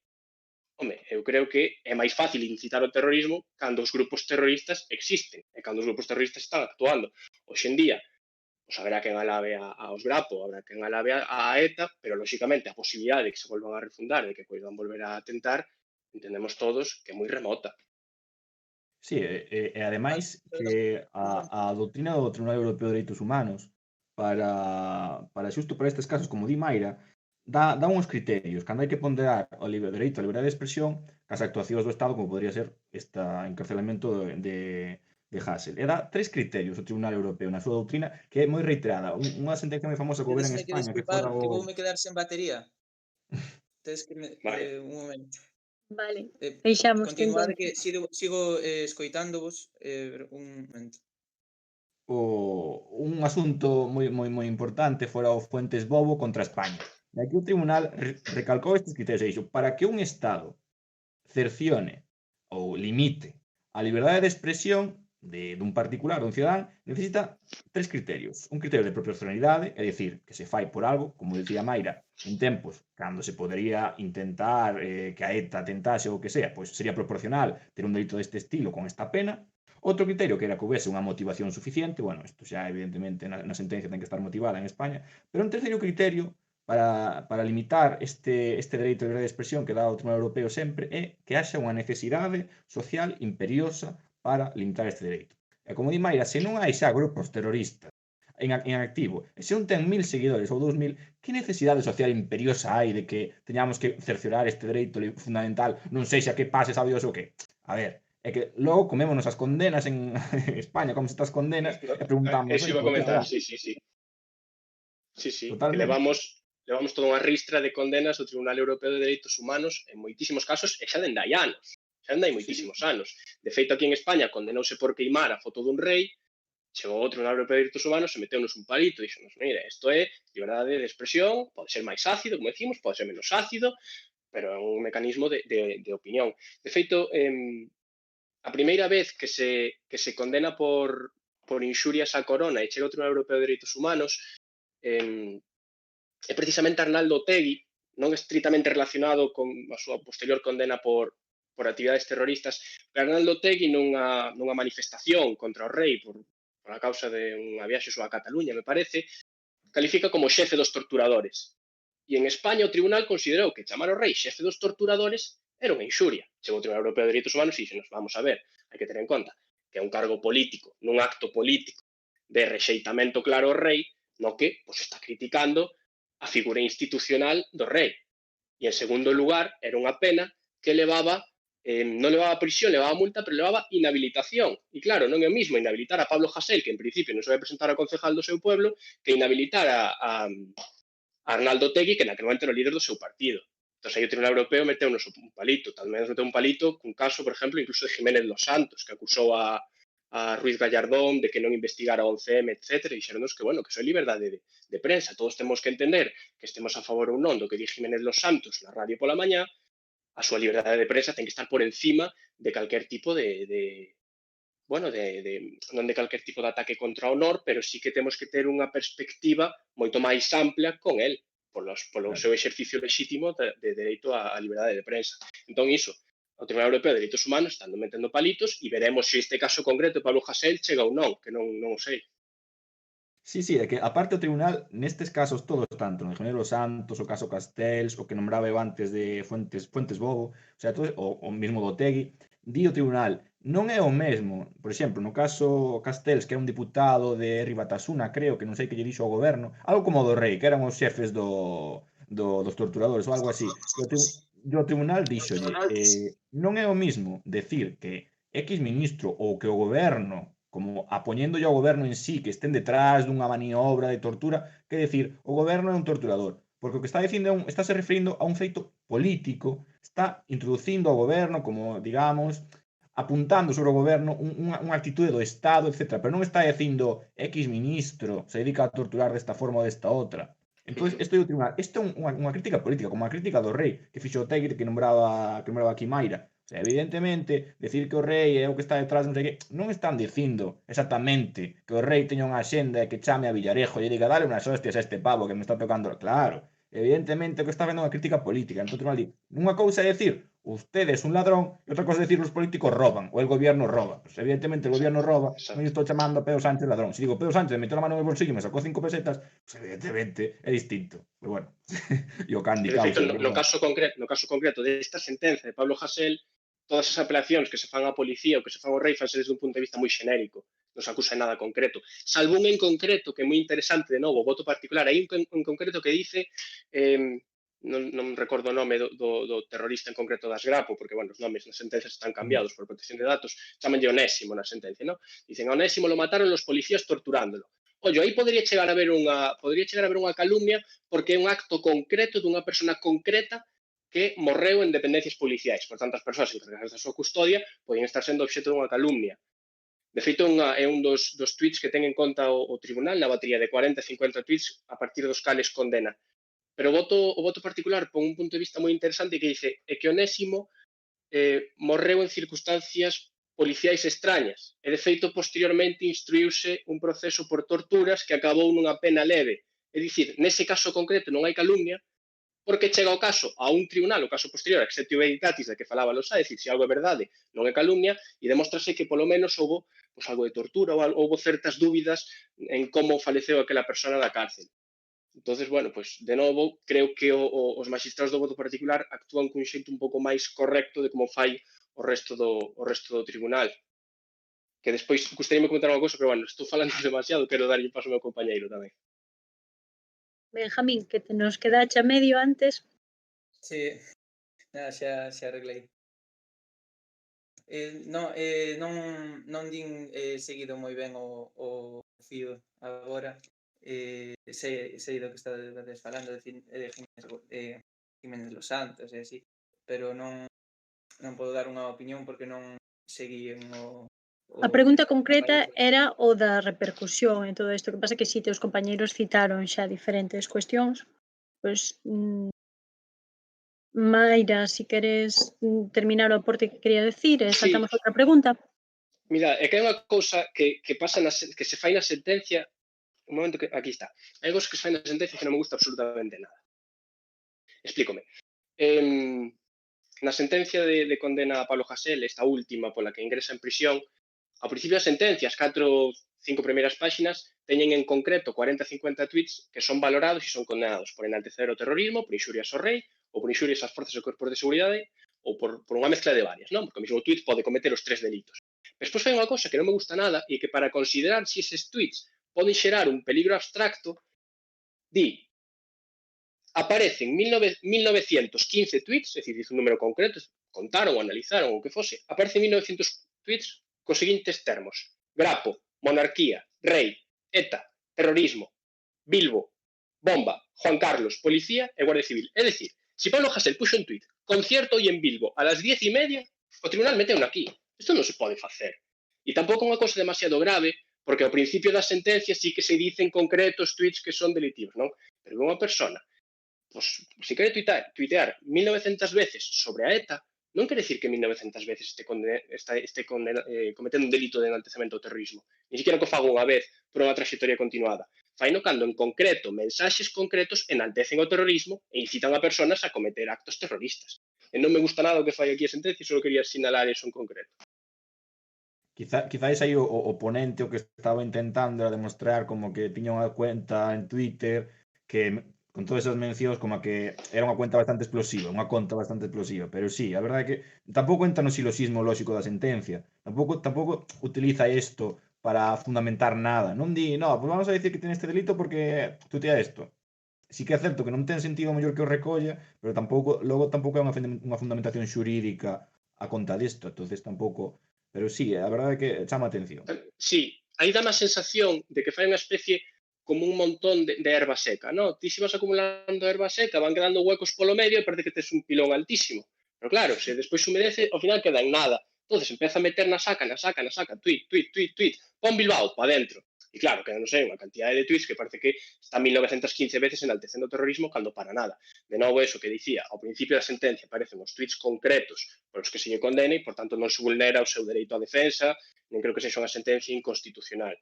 Home, eu creo que é máis fácil incitar o terrorismo cando os grupos terroristas existen e cando os grupos terroristas están actuando. Hoxe en día, pues haberá quen alabe aos Grapo, haberá quen alabe a ETA, pero lóxicamente a posibilidade de que se volvan a refundar, de que poidan volver a atentar, entendemos todos que é moi remota. Sí, e ademais que a doutrina do Tribunal Europeo de Dereitos Humanos para xusto para estes casos, como di Mayra, dá uns criterios, cando hai que ponderar o dereito á liberdade de expresión cas actuacións do Estado, como podría ser este encarcelamento de Hasél. E dá 3 criterios o Tribunal Europeo na súa doutrina que é moi reiterada. Unha sentencia moi famosa que houve en Tedesme que España que disculpar fora que o... voume quedar sen batería. Tedes que Vale. un momento. Vale, deixamos Continuade entón. que sigo escoitándovos, un momento. Un asunto moi importante fora o Fuentes Bobo contra España. E aquí o tribunal recalcou estes criterios e dixo, para que un Estado cercione ou limite a liberdade de expresión dun particular, dun cidadán, necesita 3 criterios. Un criterio de proporcionalidade, é dicir, que se fai por algo, como dicía Mayra, en tempos cando se podería intentar que a ETA tentase ou que sea, pois sería proporcional ter un delito deste estilo con esta pena. Outro criterio que era que houvese unha motivación suficiente, bueno, isto xa evidentemente na sentencia ten que estar motivada en España, pero un terceiro criterio para limitar este dereito de liberdade de expresión que dá o Tribunal Europeo sempre é que haxa unha necesidade social imperiosa para limitar este dereito. E como di Mayra, se non hai xa grupos terroristas en activo, e se non ten 1000 seguidores ou 2000, que necesidade social imperiosa hai de que teñamos que cerciorar este dereito fundamental, non sei xa que pase, sabe Dios o que? A ver, é que logo comémonos as condenas en España, como se estas condenas, e preguntamos, Eso iba a por que comentar, será? sí. Sí, que Totalmente. levamos toda unha ristra de condenas do Tribunal Europeo de Dereitos Humanos en moitísimos casos e xa dende hai anos. Xa dende hai moitísimos anos. De feito, aquí en España condenouse por queimar a foto dun rei, chegou o Tribunal Europeo de Dereitos Humanos e meteunos un palito e dixonos, mira, isto é liberdade de expresión, pode ser máis ácido, como decimos, pode ser menos ácido, pero é un mecanismo de opinión. De feito, a primeira vez que se condena por inxurias á corona e chega o Tribunal Europeo de Dereitos Humanos, é precisamente Arnaldo Otegi, non estritamente relacionado con a súa posterior condena por actividades terroristas, pero Arnaldo Otegi nunha manifestación contra o rei por a causa de unha viaxe súa a Cataluña, me parece, califica como xefe dos torturadores. E en España o tribunal considerou que chamar o rei xefe dos torturadores era unha inxuria. Chegou o Tribunal Europeo de Dereitos Humanos e dixenos, vamos a ver, hai que ter en conta que é un cargo político, nun acto político de rexeitamento claro ao rei, no que pues, está criticando a figura institucional do rei. E, en segundo lugar, era unha pena que levaba, non levaba prisión, levaba multa, pero levaba inhabilitación. E claro, non é o mismo inhabilitar a Pablo Hasél, que en principio non se vai presentar a concejal do seu pueblo, que inhabilitar a Arnaldo Otegi, que naquele momento era o líder do seu partido. Entón, aí o Tribunal Europeo meteunos un palito. Tamén nos meteu un palito cun caso, por exemplo, incluso de Jiménez Los Santos, que acusou a Ruiz Gallardón de que non investigara o 11M, etc. E dixeronnos que, bueno, que iso é liberdade de prensa. Todos temos que entender que estemos a favor ou non do que di Jiménez Los Santos na radio pola mañá, a súa liberdade de prensa ten que estar por encima de calquer tipo non de calquer tipo de ataque contra o honor, pero sí que temos que ter unha perspectiva moito máis ampla con el, polo seu exercicio lexítimo de dereito á liberdade de prensa. Entón, iso, o Tribunal Europeo de Dereitos Humanos están metendo palitos e veremos se este caso concreto de Pablo Hasél chega ou non, que non o sei. Sí, é que aparte o tribunal, nestes casos todos, tanto no de Jiménez Los Santos, o caso Castells, o que nombraba eu antes de Fuentes Bobo, o sea, todo, o mismo do Otegui, di o tribunal, non é o mesmo, por exemplo, no caso Castells, que era un diputado de Ribatasuna, creo, que non sei que lle dixo ao goberno, algo como do Rei, que eran os xefes dos torturadores ou algo así, e o tribunal díxolle, non é o mismo decir que X ministro ou que o goberno, como apoñéndolle ao goberno en sí, que estén detrás dunha maniobra de tortura, que decir, o goberno é un torturador. Porque o que está dicindo estáse referindo a un feito político, está introducindo ao goberno como, digamos, apuntando sobre o goberno unha actitude do Estado, etc. Pero non está dicindo X ministro se dedica a torturar desta forma ou desta outra. Entón, isto é unha crítica política, como a crítica do rei, que fixo o Tegui, que nombraba aquí Maira. O sea, evidentemente, decir que o rei é o que está detrás, non sei que, non están dicindo exactamente que o rei teña unha axenda e que chame a Villarejo e lle diga, dale unhas hostias a este pavo que me está tocando. Claro, evidentemente o que está vendo é unha crítica política. Entón, unha cousa é decir, usted es un ladrón, e outra cosa é decir, os políticos roban, ou el gobierno roba. Pues, evidentemente, el gobierno roba, non estou chamando a Pedro Sánchez ladrón. Se digo, Pedro Sánchez meteu a mano no bolsillo e me sacou 5 pesetas, pues, evidentemente é distinto. Pero bueno, e o Candy De feito, Causa. no caso concreto desta sentenza de Pablo Hasél, todas as apelacións que se fan á policía ou que se fan ao rei fanse desde un punto de vista moi xenérico, non se acusa nada concreto. Salvo un en concreto que é moi interesante, de novo, o voto particular, hai un en concreto que dice, non recordo o nome do terrorista en concreto das Grapo, porque, bueno, os nomes nas sentencias están cambiados por protección de datos, chamanlle Onésimo na sentencia, non? Dicen, a Onésimo lo mataron los policías torturándolo. Ollo, aí podría chegar a haber unha calumnia porque é un acto concreto dunha persona concreta que morreu en dependencias policiais. Por tanto, as persoas encargadas da súa custodia poden estar sendo obxecto dunha calumnia. De feito, é un dos tweets que ten en conta o tribunal na batería de 40 e 50 tweets a partir dos cales condena. Pero o voto particular pon un punto de vista moi interesante que dice que Onésimo morreu en circunstancias policiais extrañas e, de feito, posteriormente instruíuse un proceso por torturas que acabou nunha pena leve. É dicir, nese caso concreto non hai calumnia, porque chega o caso a un tribunal, o caso posterior, exceptio veritatis de que falaba Losá, é dicir, se algo é verdade, non é calumnia, e demostrase que polo menos houbo algo de tortura ou houbo certas dúbidas en como faleceu aquela persona da cárcel. Entonces, bueno, pues de novo, creo que os magistrados do voto particular actúan cun xeito un pouco máis correcto de como fai o resto do tribunal. Que despois gustaríame comentar unha cousa, pero bueno, estou falando demasiado, quero darlle paso ao meu compañeiro tamén. Benjamín, que te nos quedache a medio antes. Sí, nada, xa arreglei. Non din seguido moi ben o fío agora. Sei do que estades falando de Jiménez Los Santos e así, pero non podo dar unha opinión porque non seguí en o A pregunta concreta era o da repercusión en todo isto. Que pasa que si teus compañeiros citaron xa diferentes cuestións, pois Maira, si queres terminar o aporte que quería decir e saltamos a outra pregunta. Mira, é que hai unha cousa que pasa que se fai na sentencia, un momento que aquí está. Hai cousas que se fai na sentencia que non me gusta absolutamente nada. Explícome. Na sentencia de condena a Pablo Hasél, esta última pola que ingresa en prisión, ao principio da sentencia, as 4 ou 5 primeiras páxinas teñen en concreto 40-50 tweets que son valorados e son condenados por enaltecer o terrorismo, por inxurias ao rei, ou por inxurias ás forzas e corpos de seguridade, ou por unha mezcla de varias, non? Porque o mesmo tweet pode cometer os 3 delitos. Despois fai unha cousa que non me gusta nada e que para considerar se eses tweets poden xerar un peligro abstracto, di, aparecen 1915 tweets, é dicir, dice un número concreto, contaron ou analizaron ou que fose, aparecen 1900 tweets cos seguintes termos: Grapo, monarquía, rei, ETA, terrorismo, Bilbo, bomba, Juan Carlos, policía e Guardia Civil. É dicir, se Pablo Hasél puxo un tuit, concierto hoy en Bilbo a las 10:30, o tribunal meteu aquí. Isto non se pode facer. E tampouco é unha cosa demasiado grave, porque ao principio da sentencia sí que se dicen concretos tweets que son delitivos, non? Pero unha persona, pois, se quere tuitear 1900 veces sobre a ETA, non quere decir que 1900 veces cometendo un delito de enaltecemento ao terrorismo. Ni siquiera que o faga unha vez por unha trayectoria continuada. Faino cando, en concreto, mensaxes concretos enaltecen o terrorismo e incitan a personas a cometer actos terroristas. E non me gusta nada o que fai aquí a sentencia, só quería sinalar eso en concreto. Quizáis aí o ponente o que estaba intentando era demostrar como que tiña unha cuenta en Twitter que con todas esas mencións como que era unha cuenta bastante explosiva, unha conta bastante explosiva, pero sí, a verdade é que tampouco entra no siloxismo lógico da sentencia, tampouco utiliza isto para fundamentar nada, non di, no, pues vamos a decir que tiene este delito porque tutea isto. Sí que é certo que non ten sentido mellor que o recolla, pero logo tampouco é unha fundamentación xurídica a conta disto, entonces tampouco, pero sí, a verdade é que chama a atención. Sí, aí dá má sensación de que fai unha especie como un montón de erva seca, ¿no? Ti se vas acumulando erva seca, van quedando huecos polo medio e parece que tes un pilón altísimo. Pero claro, se despois humedece, ao final queda en nada. Entonces empeza a meter na saca, tweet, pon Bilbao, pa dentro. E claro, que non sei, unha cantidade de tweets que parece que está 1915 veces enaltecendo o terrorismo cando para nada. De novo, eso que dicía, ao principio da sentencia aparecen os tweets concretos por os que se lle condena e, por tanto, non se vulnera o seu dereito á defensa, non creo que sexa unha sentencia inconstitucional.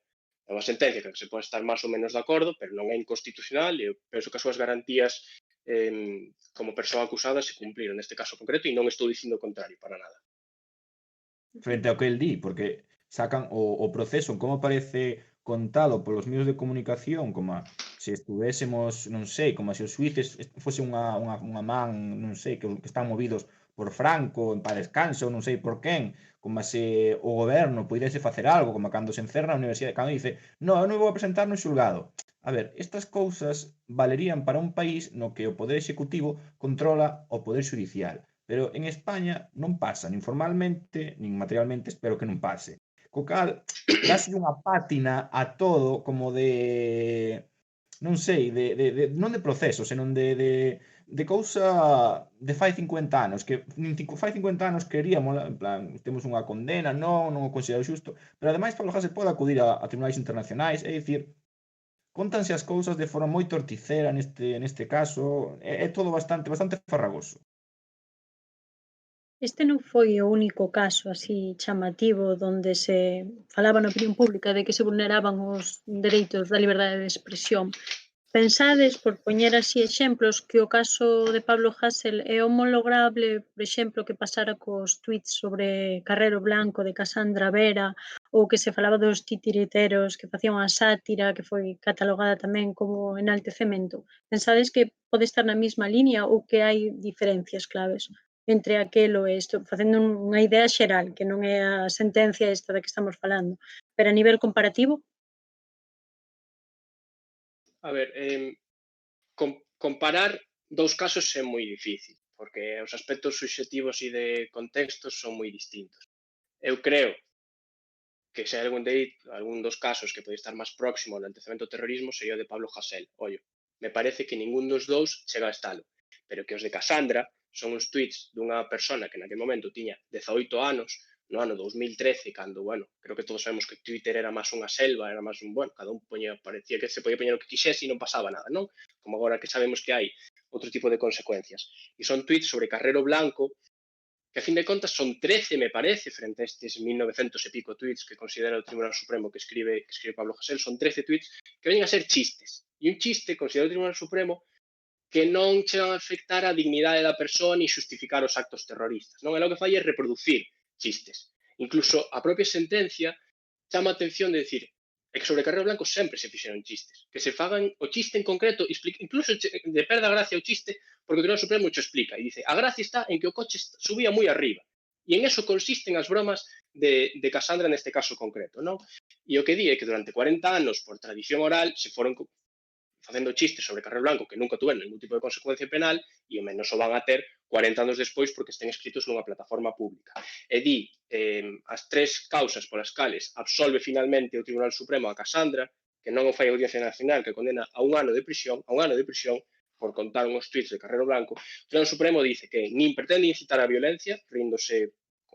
É unha sentencia que se pode estar máis ou menos de acordo, pero non é inconstitucional e eu penso que as súas garantías como persoa acusada se cumpliron neste caso concreto e non estou dicindo o contrario para nada. Frente ao que el di, porque sacan o proceso como aparece contado polos medios de comunicación, como se estuvésemos, non sei, como se os xuíces fose unha man, non sei, que están movidos por Franco, en para descanso, non sei por quen, como se o goberno puidese facer algo, como cando se encerra na universidade, cando dice, no, eu non vou a presentar no xulgado. A ver, estas cousas valerían para un país no que o poder executivo controla o poder xudicial. Pero en España non pasa, nin formalmente, nin materialmente, espero que non pase. Co cal, dase unha pátina a todo como de, non sei, non de proceso, senón de cousa de fai 50 anos, que fai 50 anos queríamos, en plan, temos unha condena, non o considero xusto, pero ademais Pablo Hasél pode acudir a tribunais internacionais, é dicir, contanse as cousas de forma moi torticera neste caso, é todo bastante farragoso. Este non foi o único caso así chamativo donde se falaba na opinión pública de que se vulneraban os dereitos da liberdade de expresión. Pensades, por poñer así exemplos, que o caso de Pablo Hasél é homologable, por exemplo, que pasara cos tweets sobre Carrero Blanco de Casandra Vera ou que se falaba dos titiriteros que facían unha sátira que foi catalogada tamén como enaltecemento? Pensades que pode estar na mesma liña ou que hai diferencias claves entre aquelo e isto? Facendo unha idea xeral, que non é a sentencia esta da que estamos falando, pero a nivel comparativo. A ver, comparar dous casos é moi difícil, porque os aspectos subxectivos e de contextos son moi distintos. Eu creo que se hai algún dos casos que pode estar máis próximo ao enaltecemento do terrorismo sería o de Pablo Hasél. Ollo, me parece que ningún dos dous chega a estalo, pero que os de Casandra son uns tweets dunha persona que naquele momento tiña 18 anos, no ano 2013, cando, bueno, creo que todos sabemos que Twitter era máis unha selva, era máis un, bueno, cada un parecía que se podía poñer o que quixese e non pasaba nada, non? Como agora que sabemos que hai outro tipo de consecuencias. E son tweets sobre Carrero Blanco, que a fin de contas son 13, me parece, frente a estes 1900 e pico tweets que considera o Tribunal Supremo que escribe Pablo Hasél, son 13 tweets que veñen a ser chistes. E un chiste, considera o Tribunal Supremo, que non chegan a afectar a dignidade da persoa ni xustificar os actos terroristas. Non, é o que fai é reproducir chistes. Incluso a propia sentencia chama a atención de decir é que sobre Carrero Blanco sempre se fixeron chistes. Que se fagan o chiste en concreto, incluso de perda gracia o chiste, porque o Tribunal Supremo xo explica. E dice, a gracia está en que o coche subía moi arriba. E en eso consisten as bromas de Casandra neste caso concreto, non? E o que di é que durante 40 anos, por tradición oral, se foron facendo chistes sobre Carrero Blanco que nunca tuveron ningún tipo de consecuencia penal e o menos o van a ter 40 anos despois porque estén escritos nunha plataforma pública. E di as tres causas polas cales absolve finalmente o Tribunal Supremo a Casandra, que non o fai a Audiencia Nacional, que condena a un ano de prisión, por contar uns tweets de Carrero Blanco. O Tribunal Supremo dice que nin pretende incitar a violencia, ríndose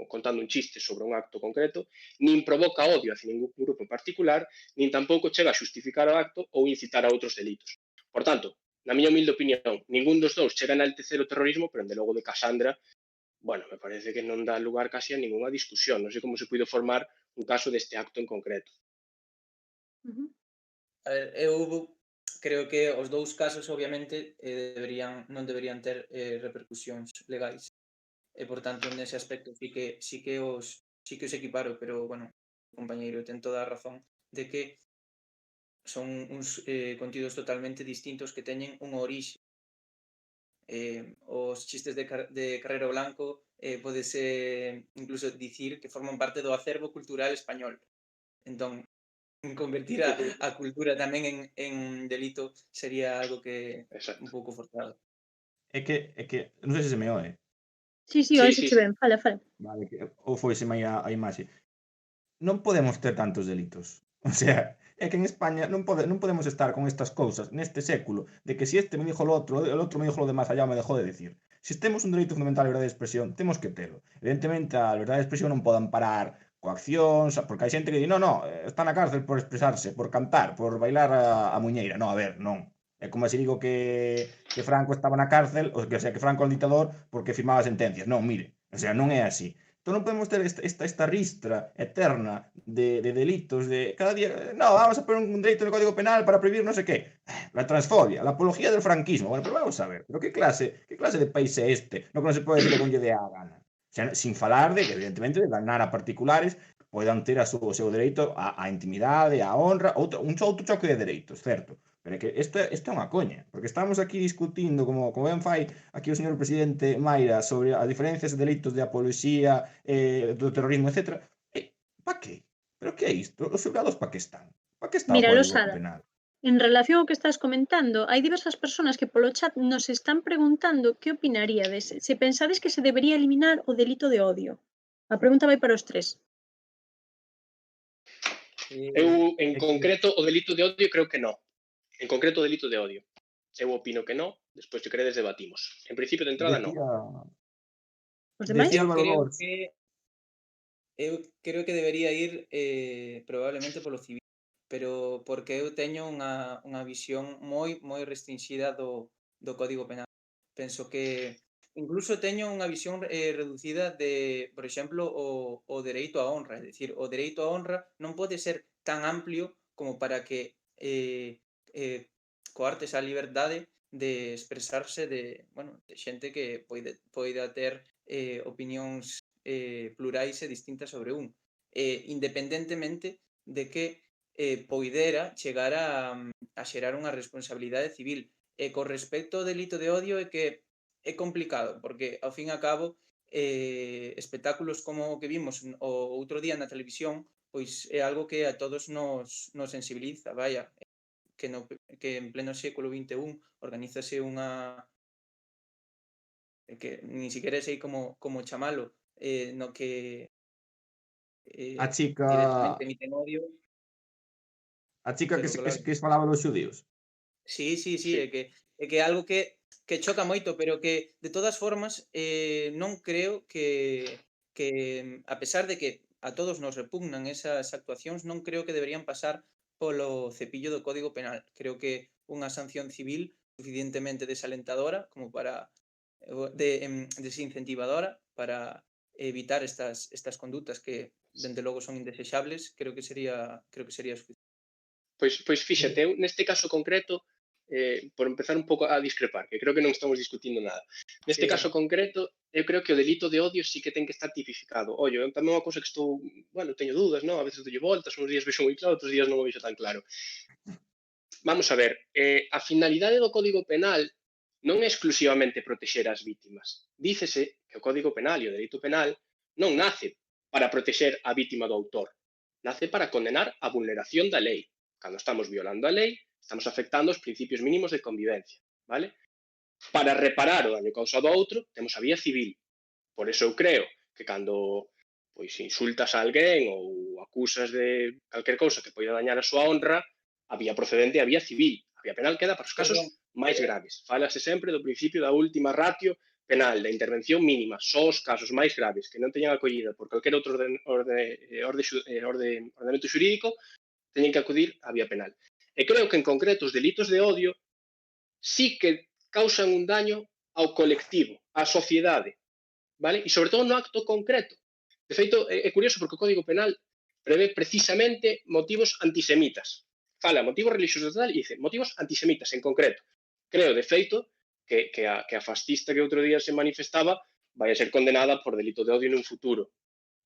contando un chiste sobre un acto concreto, nin provoca odio hacia ningún grupo en particular, nin tampouco chega a xustificar o acto ou incitar a outros delitos. Por tanto, na miña humilde opinión, ningún dos dous chega a enaltecer o terrorismo, pero, de logo, de Casandra, bueno, me parece que non dá lugar casi a ninguna discusión. Non sei como se puido formar un caso deste acto en concreto. A ver, eu creo que os dous casos, obviamente, non deberían ter repercusións legais. E, por tanto, nese aspecto sí que os equiparo, pero, bueno, o compañeiro ten toda a razón de que son uns contidos totalmente distintos que teñen unha orixe. Os chistes de Carrero Blanco pódese incluso dicir que forman parte do acervo cultural español. Entón, convertir a cultura tamén en delito sería algo que un pouco forzado. É que non sei se me oe. Sí, sí, Sí, hoxe sí, che sí. ben, fala. Vale, que ou foise máis a imaxe. Non podemos ter tantos delitos. O sea, é que en España non podemos estar con estas cousas neste século de que si este me dijo lo otro, el otro me dijo lo demás, allá me dejó de decir. Si temos un dereito fundamental a liberdade de expresión, temos que telo. Evidentemente, a liberdade de expresión non pode amparar coaccións, porque hai xente que di, no, está na cárcel por expresarse, por cantar, por bailar a muñeira. No, a ver, non. É como se digo que Franco estaba na cárcel, o sea, que Franco é un dictador porque firmaba sentencias. Non, mire, o sea, non é así. Entón non podemos ter esta ristra eterna de delitos, de cada día, no, vamos a poner un delito no Código Penal para prohibir no sé qué. La transfobia, la apología del franquismo. Bueno, pero vamos a ver, pero qué clase de país é este? No que non se pode decir o que lle dé a gana. O sea, sin falar de que, evidentemente, de danar a particulares que poidan ter o seu dereito a intimidade, a honra, un outro choque de dereitos, certo? Pero é que isto é unha coña, porque estamos aquí discutindo, como ben fai aquí o señor presidente Maira, sobre as diferencias de delitos de apoloxía, do terrorismo, etc. Pa que? Pero que é isto? Os xulgados pa que están? Pa que está o Mira, Código Losada, Penal? en relación ao que estás comentando, hai diversas persoas que polo chat nos están preguntando que opinaríades se pensades que se debería eliminar o delito de odio. A pregunta vai para os tres. Eu, en É que concreto, o delito de odio creo que non. En concreto, o delito de odio. Eu opino que non, despois, se queredes, debatimos. En principio, de entrada, non. Os demais? Decía Eu Álvaro creo Gors, que debería ir probablemente polo civil, pero porque eu teño unha visión moi restringida do Código Penal. Penso que incluso teño unha visión reducida de, por exemplo, o dereito á honra, é dicir, o dereito á honra non pode ser tan amplio como para que coartes a liberdade de expresarse de xente que poida ter opinións plurais e distintas sobre un, independentemente de que poidera chegar a xerar unha responsabilidade civil. E con respecto ao delito de odio é que é complicado, porque ao fin e a cabo espectáculos como o que vimos o outro día na televisión, pois é algo que a todos nos sensibiliza, vaya, que en pleno século XXI organízase unha que nin siquiera sei como chamalo, no que a chica, directamente emiten odio, que, pero claro. que falaba dos xudíos. Sí, Sí. é que é algo que choca moito, pero que de todas formas non creo que a pesar de que a todos nos repugnan esas actuacións, non creo que deberían pasar polo cepillo do Código Penal. Creo que unha sanción civil suficientemente desalentadora como para desincentivadora para evitar estas condutas que dende logo son indesexables, creo que sería suficiente. Pois fíxate, eu neste caso concreto, por empezar un pouco a discrepar, que creo que non estamos discutindo nada. Neste Sí, caso concreto, eu creo que o delito de odio sí que ten que estar tipificado. Ollo, eu tamén unha cousa que estou, bueno, teño dúdas, non? A veces dolle voltas, uns días vexo moi claro, outros días non o vexo tan claro. Vamos a ver, a finalidade do Código Penal non é exclusivamente protexer as vítimas. Dícese que o Código Penal e o Dereito Penal non nace para protexer a vítima do autor, nace para condenar a vulneración da lei. Cando estamos violando a lei, estamos afectando os principios mínimos de convivencia, vale? Para reparar o daño causado a outro, temos a vía civil. Por eso eu creo que cando pois insultas a alguén ou acusas de calquer cousa que poida dañar a súa honra, a vía procedente é a vía civil. A vía penal queda para os casos Perdón, máis graves. Fálase sempre do principio da última ratio penal da intervención mínima, só os casos máis graves que non teñan acollida por calquer outro ordenamento xurídico, teñen que acudir á vía penal. E creo que en concreto os delitos de odio sí que causan un daño ao colectivo, á sociedade, vale? E sobre todo no acto concreto. De feito, é curioso porque o Código Penal prevé precisamente motivos antisemitas. Fala motivos religiosos e dice motivos antisemitas en concreto. Creo, de feito, que a fascista que outro día se manifestaba vai a ser condenada por delito de odio nun futuro.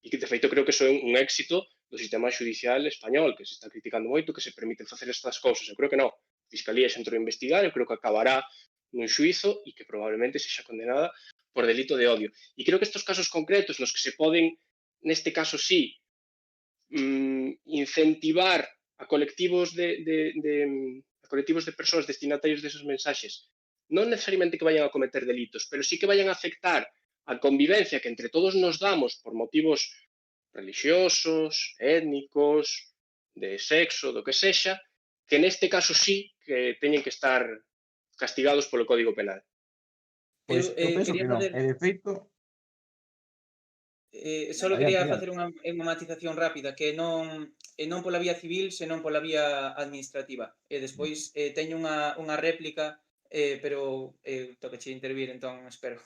E que, de feito, creo que iso é un éxito do sistema judicial español, que se está criticando moito, que se permiten facer estas cousas. Eu creo que non. A Fiscalía xa entrou a investigar, eu creo que acabará nun xuizo e que probablemente sexa condenada por delito de odio. E creo que estes casos concretos nos que se poden, neste caso sí, incentivar a colectivos a colectivos de persoas destinatarios deses mensaxes, non necesariamente que vayan a cometer delitos, pero sí que vayan a afectar a convivencia que entre todos nos damos por motivos religiosos, étnicos, de sexo, do que sexa, que neste caso sí que teñen que estar castigados polo Código Penal. Pois eu penso quería que non. facer, E de feito, solo adiante, quería adiante. facer unha matización rápida, que non pola vía civil, senón pola vía administrativa. E despois teño unha réplica, pero tocache intervir, entón espero.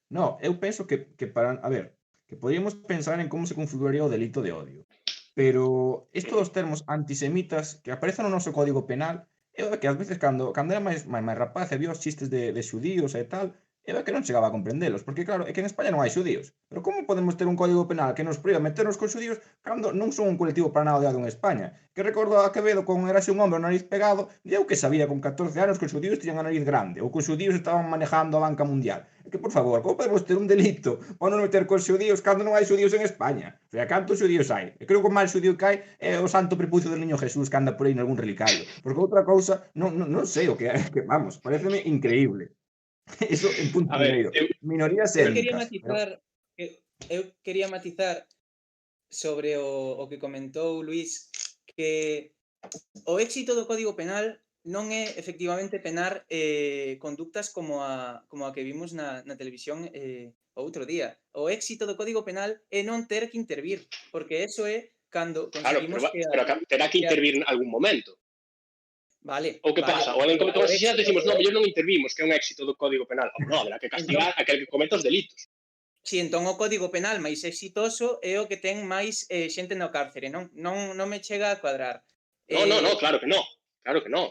No, eu penso que para, a ver, que podríamos pensar en como se configuraría o delito de odio. Pero isto dos termos antisemitas que aparecen no noso Código Penal, eu é que ás veces cando era máis rapaz e vía os chistes de xudíos e tal, eu é que non chegaba a comprendelos, porque claro, é que en España non hai xudíos. Pero como podemos ter un Código Penal que nos proíba meternos con xudíos cando non son un colectivo para nada odiado en España? Que recordo a Quevedo con Érase un hombre o nariz pegado, e eu que sabía con 14 anos que os xudíos tiñan a nariz grande, ou que os xudíos estaban manejando a banca mundial. É que, por favor, como podemos ter un delito para non meter cos xudíos cando non hai xudíos en España? O sea, cantos xudíos hai? E creo que o máis xudío que hai é o santo prepucio del niño Jesús que anda por aí nalgún relicario. Porque outra cousa, non sei o que é, que vamos, pareceme increíble. Eso en punto A ver, primeiro. Minorías Eu quería étnicas. matizar, eu quería matizar sobre o que comentou Luís, que o éxito do Código Penal non é efectivamente penar conductas como a que vimos na televisión o outro día. O éxito do Código Penal é non ter que intervir, porque eso é cando Claro, conseguimos pero terá que intervir en algún momento. Vale. Ou que pasa? Ou alguén comete un asesinato e decimos, non, mellor non intervimos, que é un éxito do Código Penal. Non, haberá que castigar a aquel que cometa os delitos. Si, entón o Código Penal máis exitoso é o que ten máis xente no cárcere, non me chega a cuadrar. No, claro que non. Claro que non.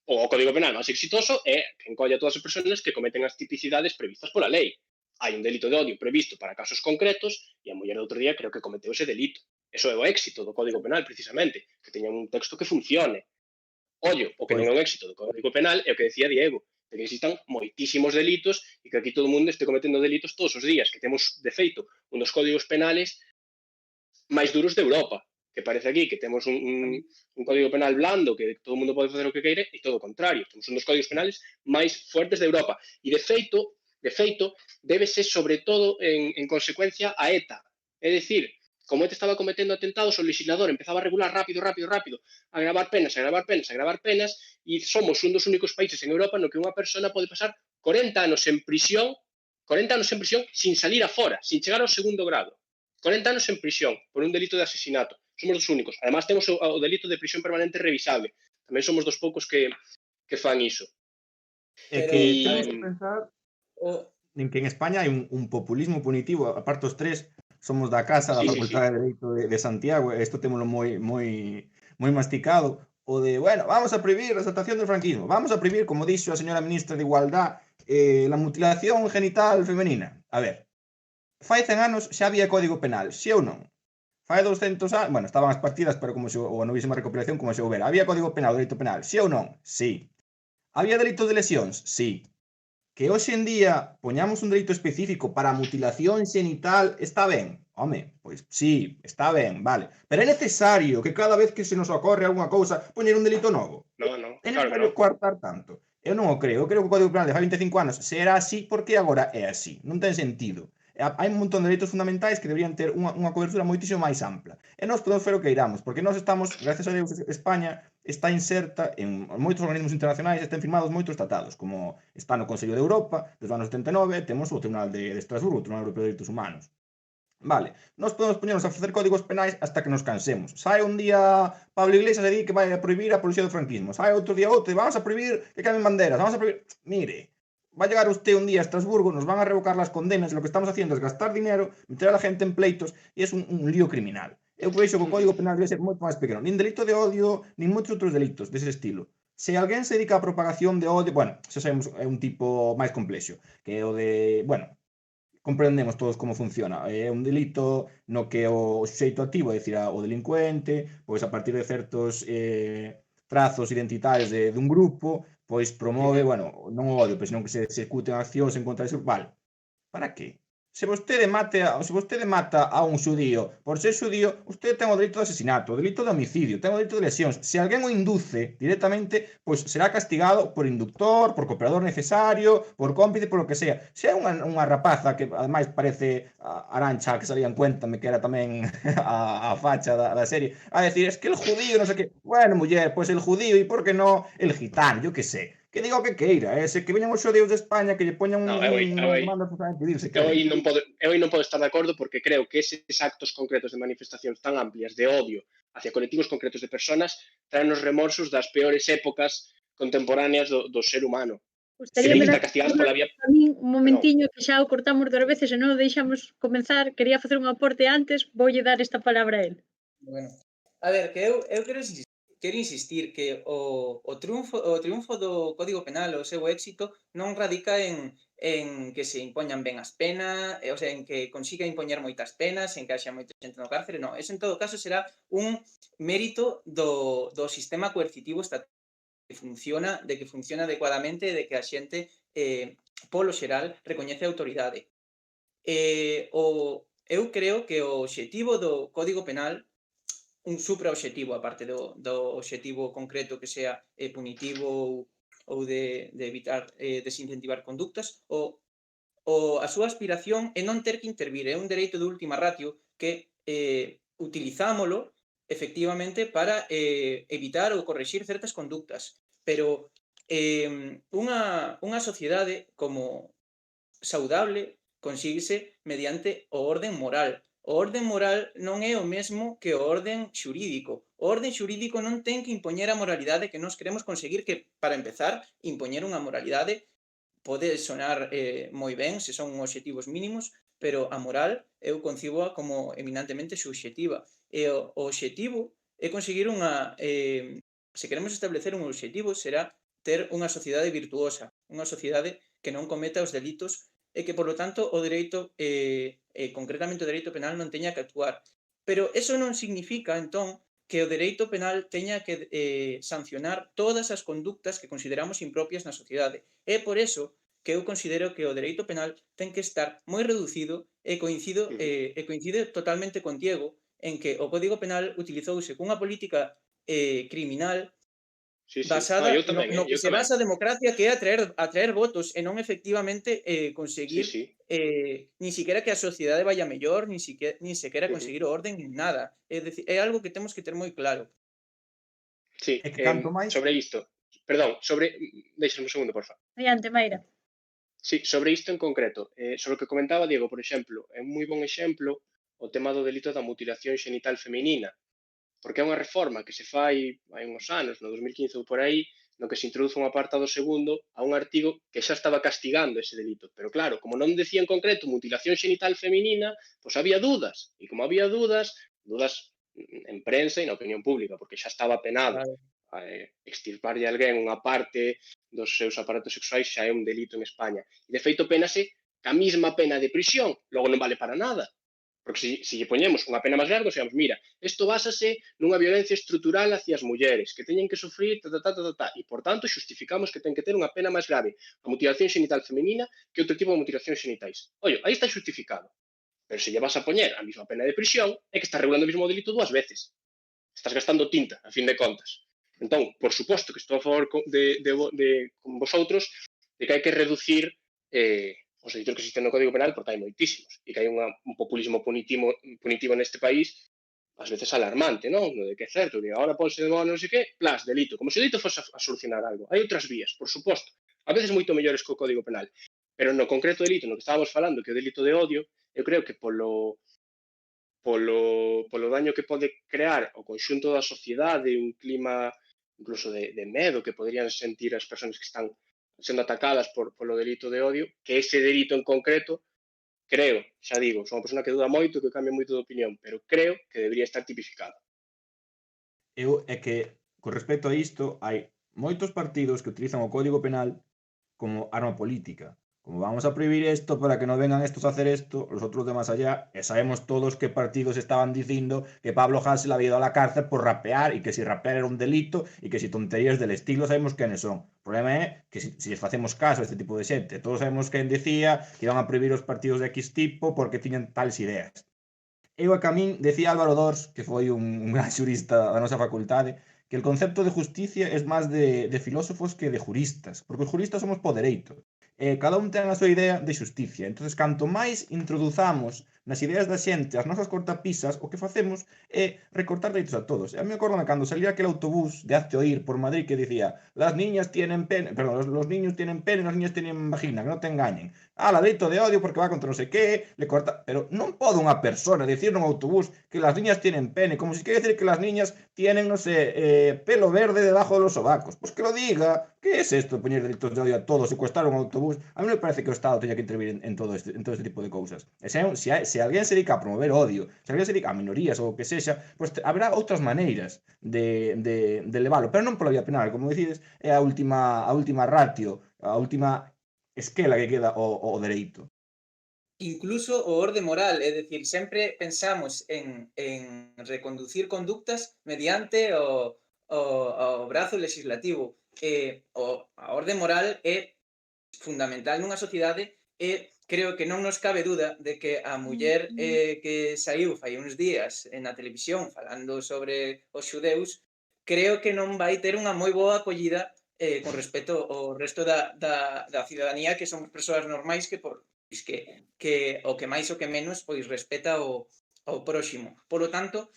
O Código Penal máis exitoso é que encolla a todas as persoas que cometen as tipicidades previstas pola lei. Hai un delito de odio previsto para casos concretos e a muller do outro día creo que cometeu ese delito. Eso é o éxito do Código Penal, precisamente, que teña un texto que funcione. Ollo, o que non é un éxito do Código Penal é o que decía Diego, de que existan moitísimos delitos e que aquí todo o mundo este cometendo delitos todos os días, que temos, de feito, un dos códigos penales máis duros de Europa, que parece aquí que temos un código penal blando, que todo o mundo pode facer o que queire, e todo o contrario, temos un dos códigos penales máis fuertes de Europa. E, de feito, débese sobre todo en consecuencia a ETA. É dicir, como ETA estaba cometendo atentados, o legislador empezaba a regular rápido, a gravar penas, e somos un dos únicos países en Europa no que unha persona pode pasar 40 anos en prisión sin salir afora, sin chegar ao segundo grado. 40 anos en prisión por un delito de asesinato. Somos dos únicos. Además, temos o delito de prisión permanente revisable. Tamén somos dos poucos que fan iso. É que temos que pensar en que en España hai un populismo punitivo, aparte os tres somos da casa da Facultade de Dereito de Santiago, isto témolo moi masticado, o de, bueno, vamos a prohibir a exaltación del franquismo, vamos a prohibir, como dixo a señora ministra de Igualdad, la mutilación genital femenina. A ver, fai 100 anos xa había Código Penal, si ou non? Fai 200 anos, bueno, estaban as partidas, pero como a novísima recopilación, como se houbera. Había Código Penal, Dereito Penal, si ou non? Si. Había delito de lesións? Si. Que hoxe en día poñamos un delito específico para a mutilación xenital, está ben? Home, pois sí, está ben, vale. Pero é necesario que cada vez que se nos ocorre algunha cousa poñer un delito novo? Non, É necesario coartar tanto? Eu non o creo. Eu creo que o Código Penal de fai 25 anos será así porque agora é así. Non ten sentido. Hai un montón de dereitos fundamentais que deberían ter unha cobertura moitísimo máis ampla. E nós podemos fer o que iramos, porque nós estamos, gracias a Deus, España, está inserta en moitos organismos internacionais, están firmados moitos tratados, como está no Consello de Europa, desde os anos 79, temos o Tribunal de Estrasburgo, o Tribunal Europeo de Direitos Humanos. Vale, nós podemos poñernos a facer códigos penais hasta que nos cansemos. Sai un día Pablo Iglesias e di que vai a prohibir a apoloxía do franquismo. Sai outro día outro e vamos a prohibir que quemen banderas. Vamos a prohibir... Mire, va a llegar usted un día a Estrasburgo, nos van a revocar las condenas, lo que estamos haciendo es gastar dinero, meter a la gente en pleitos e é un lío criminal. Eu vexo que o código penal debe ser moito máis pequeno. Nin delito de odio, nin moitos outros delitos dese estilo. Se alguén se dedica á propagación de odio, bueno, xa sabemos, é un tipo máis complexo, que é o de, bueno, comprendemos todos como funciona. É un delito no que o xeito activo, é dicir, o delincuente, pois a partir de certos trazos identitarios dun grupo, pois promove, bueno, non o odio, pois senón que se executen accións en contra disso. Vale, para que? Se vostede mata a un xudío por ser xudío, vostede ten o delito de asesinato, o delito de homicidio, ten o delito de lesións. Se alguén o induce directamente, pois será castigado por inductor, por cooperador necesario, por cómplice, por lo que sea. Se é unha rapaza que ademais parece Arancha, que salía en Cuéntame, que era tamén a facha da serie, a decir, es que el judío, non sei que. Bueno, muller, pois el judío e por que non el gitano, yo que sé. Que diga o que queira, se que viñan os xudíos de España que lle poñan No, unha demanda para pedir se eu quere. aí non podo estar de acordo porque creo que eses actos concretos de manifestacións tan amplias de odio hacia colectivos concretos de personas traen os remorsos das peores épocas contemporáneas do ser humano. Que Gustaríame teñen que estar castigadas pola vía... a min un Perdón. momentiño que xa o cortamos 2 veces e non o deixamos comenzar. Quería facer un aporte antes, voulle dar esta palabra a él. Bueno, a ver, que eu quero insistir que o triunfo do Código Penal, o seu éxito, non radica en que se impoñan ben as penas, o sea, en que consiga impoñer moitas penas, en que haxa moita xente no cárcere, non. Eso, en todo caso, será un mérito do sistema coercitivo estatal que funciona adecuadamente e de que a xente, polo xeral, recoñece a autoridade. Eu creo que o obxectivo do Código Penal, un supraobxectivo, aparte do obxectivo concreto que sea punitivo ou de evitar desincentivar conductas, a súa aspiración é non ter que intervir, é un dereito de última ratio que utilizámolo efectivamente para evitar ou correxir certas conductas, pero unha sociedade como saudable consíguese mediante o orden moral. O orden moral non é o mesmo que o orden xurídico. O orden xurídico non ten que impoñer a moralidade que nós queremos conseguir, que, para empezar, impoñer unha moralidade pode sonar moi ben se son obxectivos mínimos, pero a moral eu conciboa como eminentemente subxectiva. E o obxectivo é conseguir se queremos establecer un obxectivo, será ter unha sociedade virtuosa, unha sociedade que non cometa os delitos e que, polo tanto, o dereito, concretamente o dereito penal, non teña que actuar. Pero eso non significa, entón, que o dereito penal teña que sancionar todas as conductas que consideramos impropias na sociedade. É por eso que eu considero que o dereito penal ten que estar moi reducido e coincide totalmente con Diego en que o Código Penal utilizouse cunha política criminal basada no que se basa a democracia, que é atraer votos e non efectivamente conseguir nin siquiera que a sociedade vaya mellor, nin sequera conseguir o orden, nin nada. É dicir, é algo que temos que ter moi claro. Sí, É que canto máis... sobre isto, perdón, deixame un segundo, por favor. Adiante, Mayra. Sí, sobre isto en concreto, sobre o que comentaba Diego, por exemplo, é un moi bon exemplo o tema do delito da mutilación xenital feminina, porque é unha reforma que se fai hai uns anos, no 2015 ou por aí, no que se introduce un apartado segundo a un artigo que xa estaba castigando ese delito. Pero claro, como non decía en concreto mutilación xenital feminina, pois había dudas. E como había dudas en prensa e na opinión pública, porque xa estaba penado. Extirparlle a alguén unha parte dos seus aparatos sexuais xa é un delito en España. E de feito penase ca mesma pena de prisión, logo non vale para nada. Porque se lle poñemos unha pena máis larga, digamos, mira, isto básase nunha violencia estrutural hacia as mulleres, que teñen que sufrir, e, por tanto, xustificamos que ten que ter unha pena máis grave a mutilación xenital femenina que outro tipo de mutilacións xenitais. Ollo, aí está xustificado. Pero se lle vas a poñer a mesma pena de prisión, é que estás regulando o mesmo delito 2 veces. Estás gastando tinta, a fin de contas. Entón, por suposto que estou a favor con vosotros de que hai que reducir os delitos que existen no Código Penal, porque hai moitísimos, e que hai un populismo punitivo neste país ás veces alarmante, non? De que é certo, que agora ponse de moda non sei que, plas, delito. Como se o delito fose a solucionar algo. Hai outras vías, por suposto. A veces moito mellores que o Código Penal. Pero no concreto delito, no que estábamos falando, que é o delito de odio, eu creo que polo daño que pode crear o conxunto da sociedade, un clima incluso de medo que poderían sentir as persoas que están sendo atacadas polo delito de odio, que ese delito en concreto, creo, xa digo, son unha persona que duda moito, que cambia moito de opinión, pero creo que debería estar tipificado. É que, con respecto a isto, hai moitos partidos que utilizan o Código Penal como arma política. Como vamos a prohibir esto para que no vengan estos a hacer esto, los otros de más allá, sabemos todos qué partidos estaban diciendo que Pablo Hasél había ido a la cárcel por rapear y que si rapear era un delito y que si tonterías del estilo sabemos quiénes son. El problema es que si les hacemos caso a este tipo de xente, todos sabemos quen decía que iban a prohibir os partidos de X tipo porque tiñan tales ideas. Eu a camín decía Álvaro Dors, que foi un gran xurista da nosa facultade, que el concepto de justicia é máis de filósofos que de juristas, porque os juristas somos po dereito. Cada un ten a súa idea de xusticia. Entonces, canto máis introduzamos nas ideas da xente as nosas cortapisas, o que facemos é recortar dereitos a todos. A mí me acordo cando salía aquel autobús de hazte oír por Madrid que decía las niñas tienen pene, perdón, los niños tienen pene, las niñas tienen vagina, que non te engañen. La dereito de odio porque va contra non sei que, le corta... Pero non pode unha persona decir nun autobús que las niñas tienen pene, como si quiere decir que las niñas tienen, no sé, pelo verde debajo de los sobacos. Pues que lo diga. ¿Qué es esto de poner delitos de odio a todos, secuestrar un autobús? A mí me parece que o Estado tenía que intervenir en todo este tipo de cousas. Se alguén se dedica a promover odio, se alguén se dedica a minorías ou o que sexa, pues habrá outras maneiras de leválo, pero non pola vía penal, como decides, é a última ratio, a última esquela que queda o dereito. Incluso o orde moral, é dicir, sempre pensamos en reconducir conductas mediante o brazo legislativo. A orde moral é fundamental nunha sociedade e creo que non nos cabe duda de que a muller que saiu fai uns días na televisión falando sobre os xudeus, creo que non vai ter unha moi boa acollida con respecto ao resto da cidadanía, que son persoas normais que o que máis o que menos pois respeta ao próximo. Polo tanto,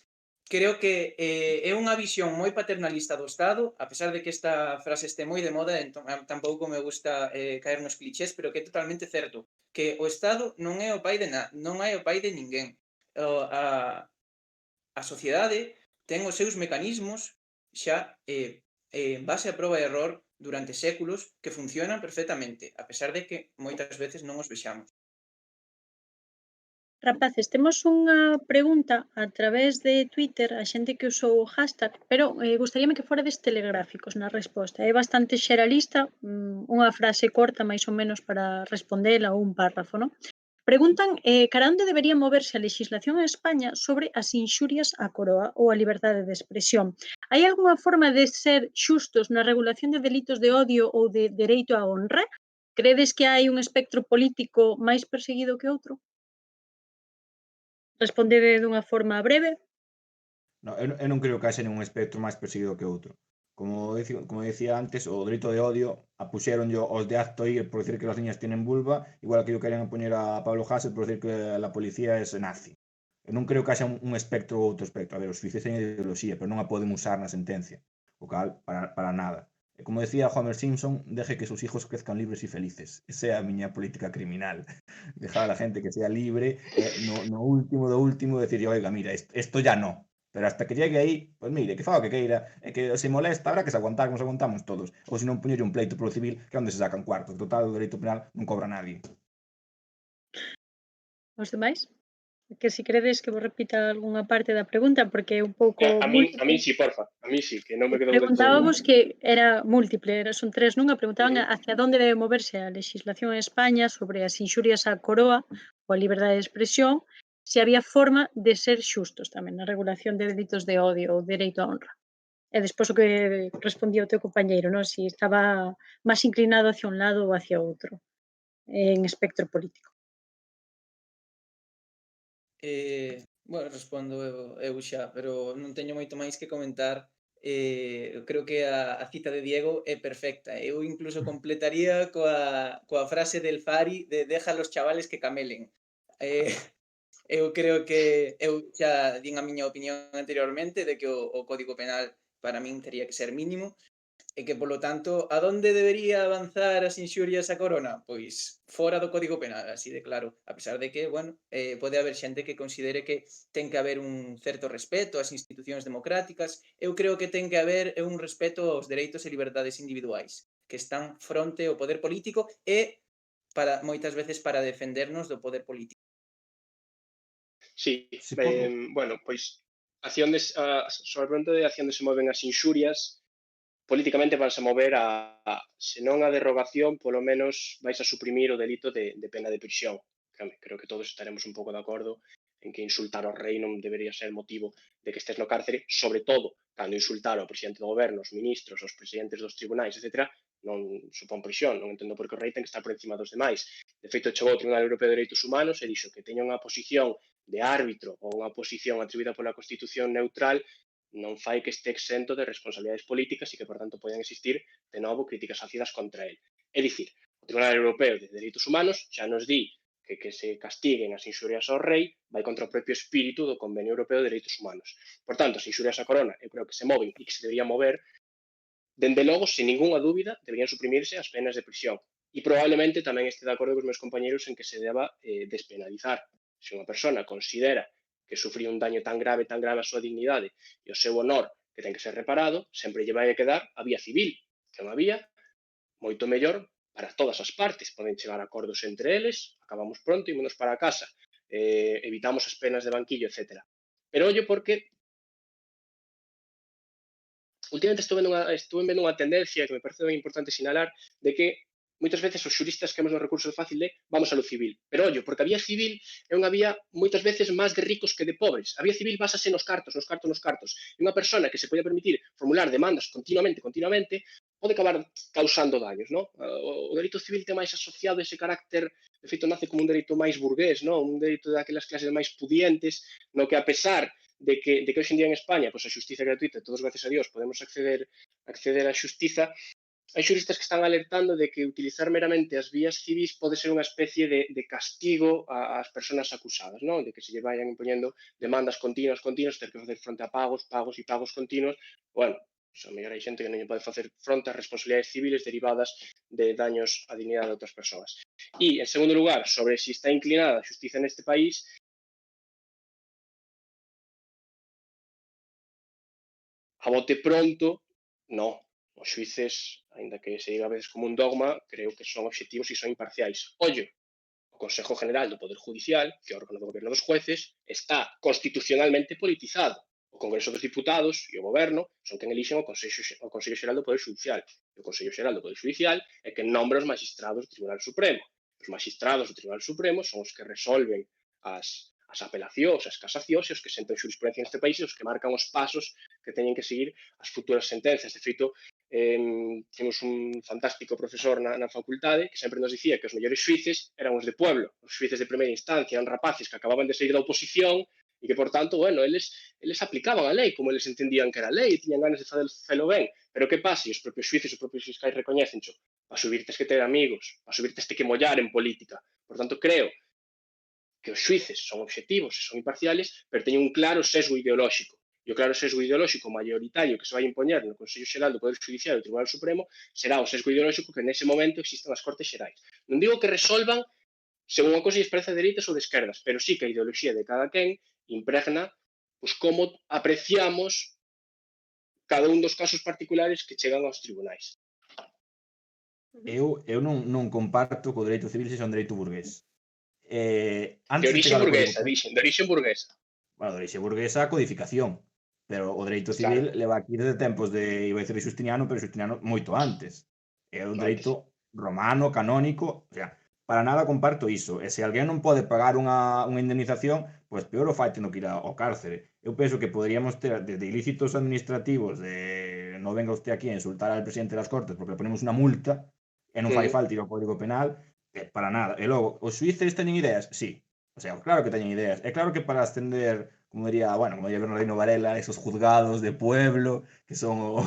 creo que é unha visión moi paternalista do Estado, a pesar de que esta frase este moi de moda, entón tampouco me gusta caer nos clichés, pero que é totalmente certo, que o Estado non é o pai non é o pai de ninguén. A sociedade ten os seus mecanismos xa en base a proba e error durante séculos que funcionan perfectamente, a pesar de que moitas veces non os vexamos. Rapaces, temos unha pregunta a través de Twitter, a xente que usou o hashtag, pero gustaríame que forades telegráficos na resposta. É bastante xeralista, unha frase corta máis ou menos para respondela ou un párrafo, non? Preguntan cara onde debería moverse a legislación en España sobre as inxurias á coroa ou a liberdade de expresión. Hai algunha forma de ser xustos na regulación de delitos de odio ou de dereito á honra? Credes que hai un espectro político máis perseguido que outro? Respondede dunha forma breve. No, eu non creo que haxe ningún espectro máis perseguido que outro. Como decía antes, o delito de odio apuxéronlle os de acto ir por decir que las niñas tienen vulva, igual que yo querían poñer a Pablo Hasél por decir que la policía es nazi. Eu non creo que haxa un espectro ou outro espectro. A ver, os xuíces teñen ideoloxía, pero non a poden usar na sentencia. O cal, para nada. E como decía Homer Simpson, deje que sus hijos crezcan libres y felices. Esa é a miña política criminal. Dejar a la gente que sea libre, no último do último, decir, oiga, mira, esto ya no. Pero hasta que llegue aí, pues mire, que faga o que queira, e que se molesta, habrá que se aguantar como se aguantamos todos. Ou se non poñerlle un pleito polo civil, que é onde se sacan cuartos. Total, o dereito penal non cobra nadie. Os demais? Que si credes que vos repita algunha parte da pregunta, porque é un pouco A mí sí, porfa. A mí sí, que non me quedou del todo. Preguntábamos que era múltiple, son tres nunha, preguntaban hacia onde debe moverse a legislación en España sobre as inxurias á coroa ou a liberdade de expresión, se había forma de ser xustos tamén na regulación de delitos de odio ou dereito á honra. E despois o que respondía o teu compañeiro, non? Si estaba máis inclinado hacia un lado ou hacia outro en espectro político. Bueno, respondo eu xa, pero non teño moito máis que comentar. Creo que a cita de Diego é perfecta. Eu incluso completaría coa frase del Fari de deja a los chavales que camelen. Eu creo que eu xa din a miña opinión anteriormente de que o Código Penal para min tería que ser mínimo e que, polo tanto, a donde debería avanzar as inxurias a Corona? Pois fora do Código Penal, así de claro. A pesar de que, bueno, pode haber xente que considere que ten que haber un certo respeto ás institucións democráticas. Eu creo que ten que haber un respeto aos dereitos e liberdades individuais que están fronte ao poder político e para moitas veces para defendernos do poder político. Sí, Se podo. bueno, pois sobre a pregunta de hacia onde se moven as inxurias, políticamente vanse a mover se non a derrogación, polo menos vais a suprimir o delito de pena de prisión. Creo que todos estaremos un pouco de acordo en que insultar ao rei non debería ser motivo de que estés no cárcere, sobre todo cando insultar ao presidente do goberno, os ministros, os presidentes dos tribunais, etc., non supón prisión. Non entendo por que o rei ten que estar por encima dos demais. De feito, chegou ao Tribunal Europeo de Dereitos Humanos e dixo que teña unha posición de árbitro ou unha posición atribuída pola Constitución neutral non fai que este exento de responsabilidades políticas e que, por tanto, poden existir, de novo, críticas ácidas contra el. É dicir, o Tribunal Europeo de Dereitos Humanos xa nos di que se castiguen as inxurias ao rei vai contra o propio espírito do Convenio Europeo de Dereitos Humanos. Por tanto, as inxurias á corona, eu creo que se moven e que se deberían mover, dende logo, sin ninguna dúbida, deberían suprimirse as penas de prisión. E probablemente tamén este de acordo cos meus compañeros en que se deba despenalizar. Se unha persona considera que sufriu un daño tan grave a súa dignidade e o seu honor que ten que ser reparado, sempre lle vai a quedar a vía civil, que é unha vía moito mellor para todas as partes. Poden chegar a acordos entre eles, acabamos pronto e ímonos para a casa. Evitamos as penas de banquillo, etc. Pero ollo porque últimamente estuve vendo unha tendencia que me parece moi importante sinalar de que moitas veces os xuristas que hemos no recurso fácil de vamos a lo civil. Pero ollo, porque a vía civil é unha vía moitas veces máis de ricos que de pobres. A vía civil basase nos cartos. E unha persona que se pode permitir formular demandas continuamente, pode acabar causando daños, ¿no? O dereito civil ten máis asociado ese carácter, de feito nace como un dereito máis burgués, ¿no? Un dereito daquelas clases máis pudientes, no que a pesar de que hoxe en día en España pues, a xustiza é gratuita, todos gracias a Dios podemos acceder á xustiza, hai xuristas que están alertando de que utilizar meramente as vías civis pode ser unha especie de castigo ás persoas acusadas, ¿no? De que se lle vayan impoñendo demandas continuas, ter que facer fronte a pagos continuos. Bueno, a mellor hai xente que non lle pode facer fronte ás responsabilidades civiles derivadas de daños á dignidade de outras persoas. E, en segundo lugar, sobre se está inclinada a xustiza neste país, a bote pronto, no. Os xuíces, aínda que se diga a veces como un dogma, creo que son obxectivos e son imparciais. Ollo, o Consejo General do Poder Judicial, que é o órgano do goberno dos jueces, está constitucionalmente politizado. O Congreso dos Diputados e o Goberno son quen elixen o Consello Xeral do Poder Judicial. E o Consello Xeral do Poder Judicial é quen nombra os magistrados do Tribunal Supremo. Os magistrados do Tribunal Supremo son os que resolven as apelacións, as casacións e os que sentan xurisprudencia neste país e os que marcan os pasos que teñen que seguir as futuras sentencias. De feito, temos un fantástico profesor na facultade que sempre nos dicía que os mellores xuíces eran os de pueblo, os xuíces de primeira instancia, eran rapaces que acababan de sair da oposición e que, por tanto, bueno, eles aplicaban a lei como eles entendían que era a lei e tiñan ganas de facelo ben. Pero que pasa? E os propios xuíces, os propios fiscais recoñécencho. Para subir tes que ter amigos, para subir tes que mollar en política. Por tanto, creo que os xuíces son obxectivos e son imparciales, pero teñen un claro sesgo ideolóxico. E o claro sesgo ideolóxico mayoritario que se vai impoñer no Consello Xeral do Poder Judicial do Tribunal Supremo será o sesgo ideolóxico que nese momento existen nas Cortes Xerais. Non digo que resolvan según a cousa lles parece de dereitas ou de esquerdas, pero sí que a ideoloxía de cada quen impregna pues, como apreciamos cada un dos casos particulares que chegan aos tribunais. Eu non comparto que o dereito civil sexa un dereito burgués. De orixe burguesa, dixen, de orixe burguesa. Bueno, de orixe burguesa a codificación, pero o dereito civil leva aquí desde tempos de, iba a decir Justiniano, pero Justiniano moito antes. É un dereito romano, canónico, o sea, para nada comparto iso. E se alguén non pode pagar unha indemnización, pois peor o fai tendo que ir ao cárcere. Eu penso que poderíamos ter desde ilícitos administrativos de non venga usted aquí a insultar al presidente das Cortes porque le ponemos unha multa e non fai falta ir ao Código Penal, para nada. E logo, os xuíces teñen ideas? Sí. O sea, claro que teñen ideas. É claro que para ascender, como diría Bernardino Varela, esos juzgados de pueblo, que son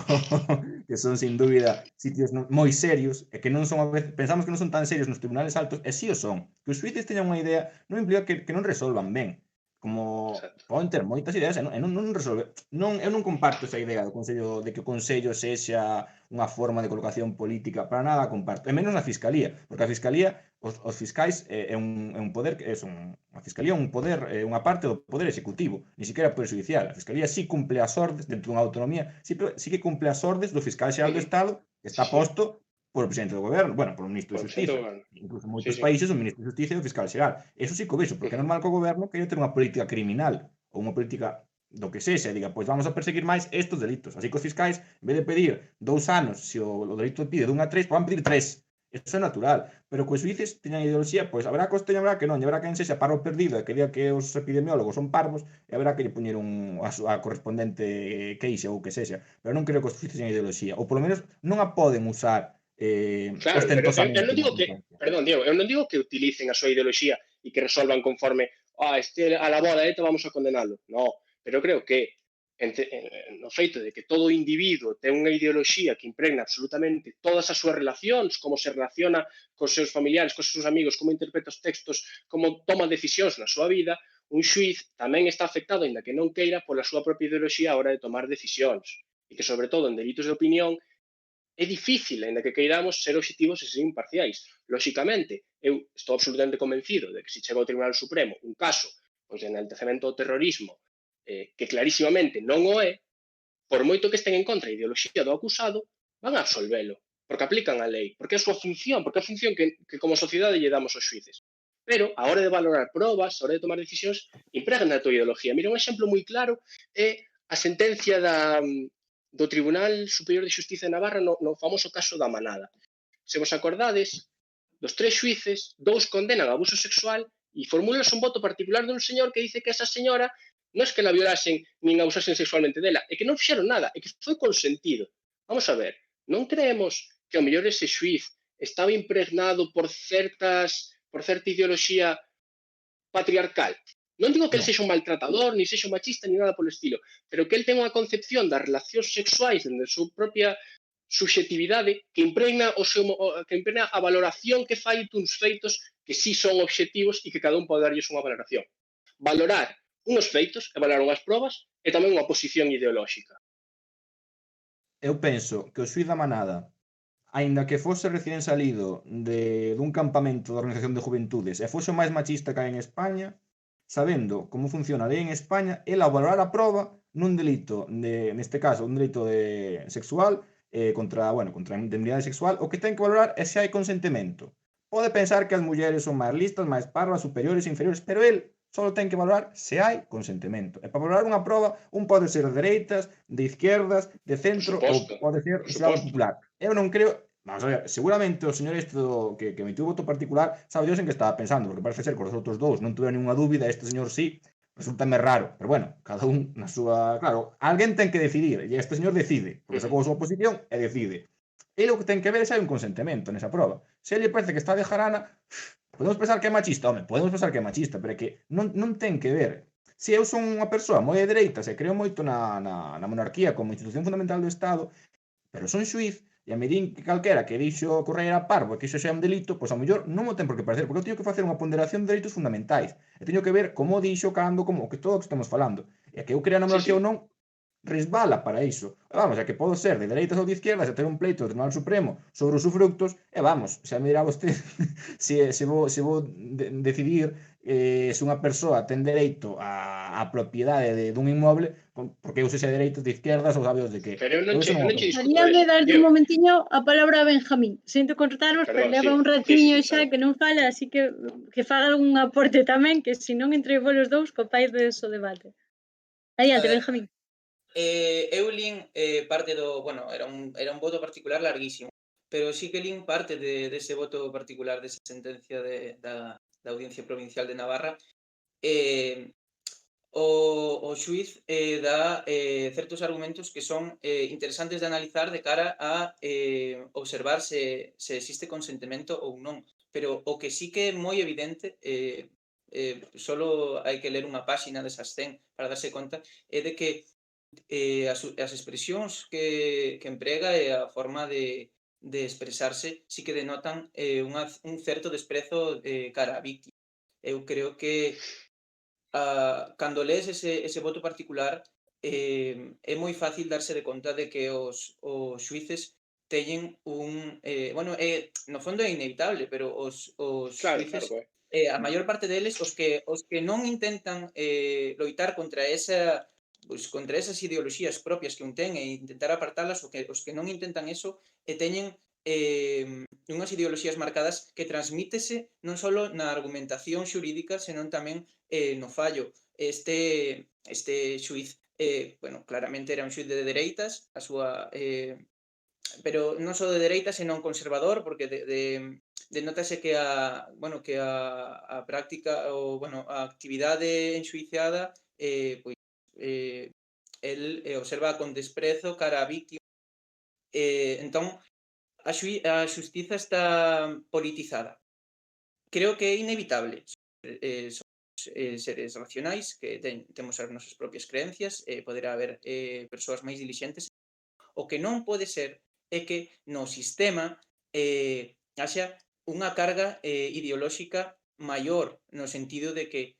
sin dúbida sitios moi serios, e que non son, a veces, pensamos que non son tan serios nos tribunales altos, e sí o son. Que os xuíces teñan unha idea non implica que non resolvan ben. como Exacto. poden ter moitas ideas e non resolve, eu non comparto esa idea do Consello, de que o Consello sexa unha forma de colocación política, para nada a comparto, e menos na Fiscalía, porque a Fiscalía, os fiscais é un poder, a Fiscalía é un poder, unha parte do poder executivo, ni siquiera poder judicial. A Fiscalía sí cumple as ordes dentro dunha autonomía, sí que cumple as ordes do fiscal xeral do Estado, que Sí, está sí, posto polo presidente do goberno, bueno, polo ministro de por presidente do Xustiza. goberno. Incluso en Sí, moitos sí. países o ministro de Xustiza é o fiscal xeral. Eso sí que o vexo, porque é normal que o goberno queira ter unha política criminal ou unha política do que sexa, e diga, pois vamos a perseguir máis estes delitos. Así que os fiscais, en vez de pedir 2 anos, se o delito pide de 1 a 3, van pedir 3. Eso é natural. Pero que os xuíces teñan ideoloxía, pois haberá cos teña, haberá que non, e haberá quen sexa parvo perdido e que diga que os epidemiólogos son parvos, e haberá que lle poñer a correspondente queixa ou que sexa. Pero non creo que os xuíces teñan ideoloxía, ou polo menos non a poden usar Claro, pero eu ostentosamente non na digo que, sentencia. perdón, Diego, eu non digo que utilicen a súa ideoloxía e que resolvan conforme a la boda ETA vamos a condenalo. No, pero creo que no feito de que todo individuo ten unha ideoloxía que impregna absolutamente todas as súas relacións, como se relaciona cos seus familiares, cos seus amigos, como interpreta os textos, como toma decisións na súa vida, un xuiz tamén está afectado, ainda que non queira, pola súa propia ideoloxía a hora de tomar decisións. E que, sobre todo, en delitos de opinión, é difícil, ainda que queiramos, ser obxectivos e ser imparciais. Lóxicamente, eu estou absolutamente convencido de que se chega ao Tribunal Supremo un caso pois, de enaltecemento ao terrorismo que clarísimamente non o é, por moito que estén en contra a ideoloxía do acusado, van a absolvelo, porque aplican a lei, porque é a súa función, porque é a función que como sociedade lle damos aos xuíces. Pero, a hora de valorar probas, a hora de tomar decisións, impregna a tua ideoloxía. Mira, un exemplo moi claro é a sentencia do Tribunal Superior de Xustiza de Navarra no famoso caso da Manada. Se vos acordades, dos 3 xuíces, 2 condenan abuso sexual e formulas un voto particular dun señor que dice que esa señora non é que la violasen nin abusasen sexualmente dela, é que non fixeron nada, é que foi consentido. Vamos a ver, non creemos que ao mellor ese xuiz estaba impregnado por certa ideoloxía patriarcal. Non digo que No. el sexa un maltratador, ni sexa un machista, ni nada polo estilo, pero que el ten unha concepción das relacións sexuais dende a súa propia subxetividade que impregna a valoración que fai duns feitos que sí son obxectivos e que cada un pode darlles unha valoración. Valorar unhos feitos e valorar unhas probas é tamén unha posición ideolóxica. Eu penso que o xuiz da Manada, aínda que fose recién salido dun campamento da Organización de Juventudes e fose o máis machista que hai en España, sabendo como funciona a lei en España, el ao valorar a proba nun delito, neste caso, un delito sexual, contra a indemnidade sexual, o que ten que valorar é se hai consentimento. Pode pensar que as mulleres son máis listas, máis parvas, superiores, inferiores, pero el só ten que valorar se hai consentimento. E para valorar unha proba, un pode ser de dereitas, de izquierdas, de centro, ou pode ser Por o xurado suposto. popular. Eu non creo. Vamos a ver, seguramente o señor este que emitiu o voto particular sabe Dios en que estaba pensando, porque parece ser que os outros dous non tuveron ninguna dúbida, este señor sí, resulta raro, pero bueno, cada un na súa... Claro, alguén ten que decidir, e este señor decide, porque sacou a súa posición e decide. Ele o que ten que ver é se hai un consentimento nesa proba. Se ele parece que está de jarana, podemos pensar que é machista, home, podemos pensar que é machista, pero é que non ten que ver. Se eu son unha persoa moi de dereitas e creo moito na monarquía como institución fundamental do Estado, pero son xuiz, e a medín que calquera que dixo correr a parvo e que iso xa é un delito, pois a mellor non o ten por que parecer, porque eu teño que facer unha ponderación de dereitos fundamentais. E teño que ver como dixo, cando, como, que todo o que estamos falando. E que eu crea na Sí, monarquía sí. ou non, resbala para iso. E vamos, é que podo ser de dereitas ou de izquierdas e ter un pleito do Tribunal Supremo sobre os usufructos, e vamos, xa me dirá vostede se vou decidir se unha persoa ten dereito á propiedade dun inmoble, porque eu sexa de dereitos, de izquierdas ou sabe de que. Pero eu Eu non iso non o che creo. discuto Gustaríame eso. darlle un Diego, momentiño a palabra a Benjamín. Sinto cortaros, pero perdón, leva sí. un Sí, sí, ratiño sí, xa perdón. que non fala, así que faga algún aporte tamén, que se non entre vos dous copáis deso debate. A Adiante, ver, Benjamín. eu lin parte do... Bueno, era un voto particular larguísimo, pero sí que lin parte dese voto particular, desa sentencia da Audiencia Provincial de Navarra. O xuiz dá certos argumentos que son interesantes de analizar de cara a observar se existe consentimento ou non. Pero o que sí que é moi evidente, solo hai que ler unha páxina desas 100 para darse conta, é de que as expresións que emprega e a forma de expresarse sí que denotan un certo desprezo cara á víctima. Eu creo que cando lees ese voto particular, é moi fácil darse de conta de que os xuíces teñen bueno, no fondo é inevitable, pero os Claro, claro, xuíces, pues. a maior parte deles, os que non intentan loitar contra contra esas ideoloxías propias que un ten e intentar apartalas, os que non intentan eso, teñen unhas ideoloxías marcadas que transmítese non só na argumentación xurídica, senón tamén no fallo. Este xuiz, bueno, claramente era un xuiz de dereitas, pero non só de dereitas, senón conservador, porque denótase que a práctica, bueno, a actividade enxuiciada, pois, el observa con desprezo cara á víctima. Entón, a xustiza está politizada. Creo que é inevitable. Seres racionais que temos as nosas propias creencias, poderá haber persoas máis dilixentes. O que non pode ser é que no sistema haxa unha carga ideolóxica maior, no sentido de que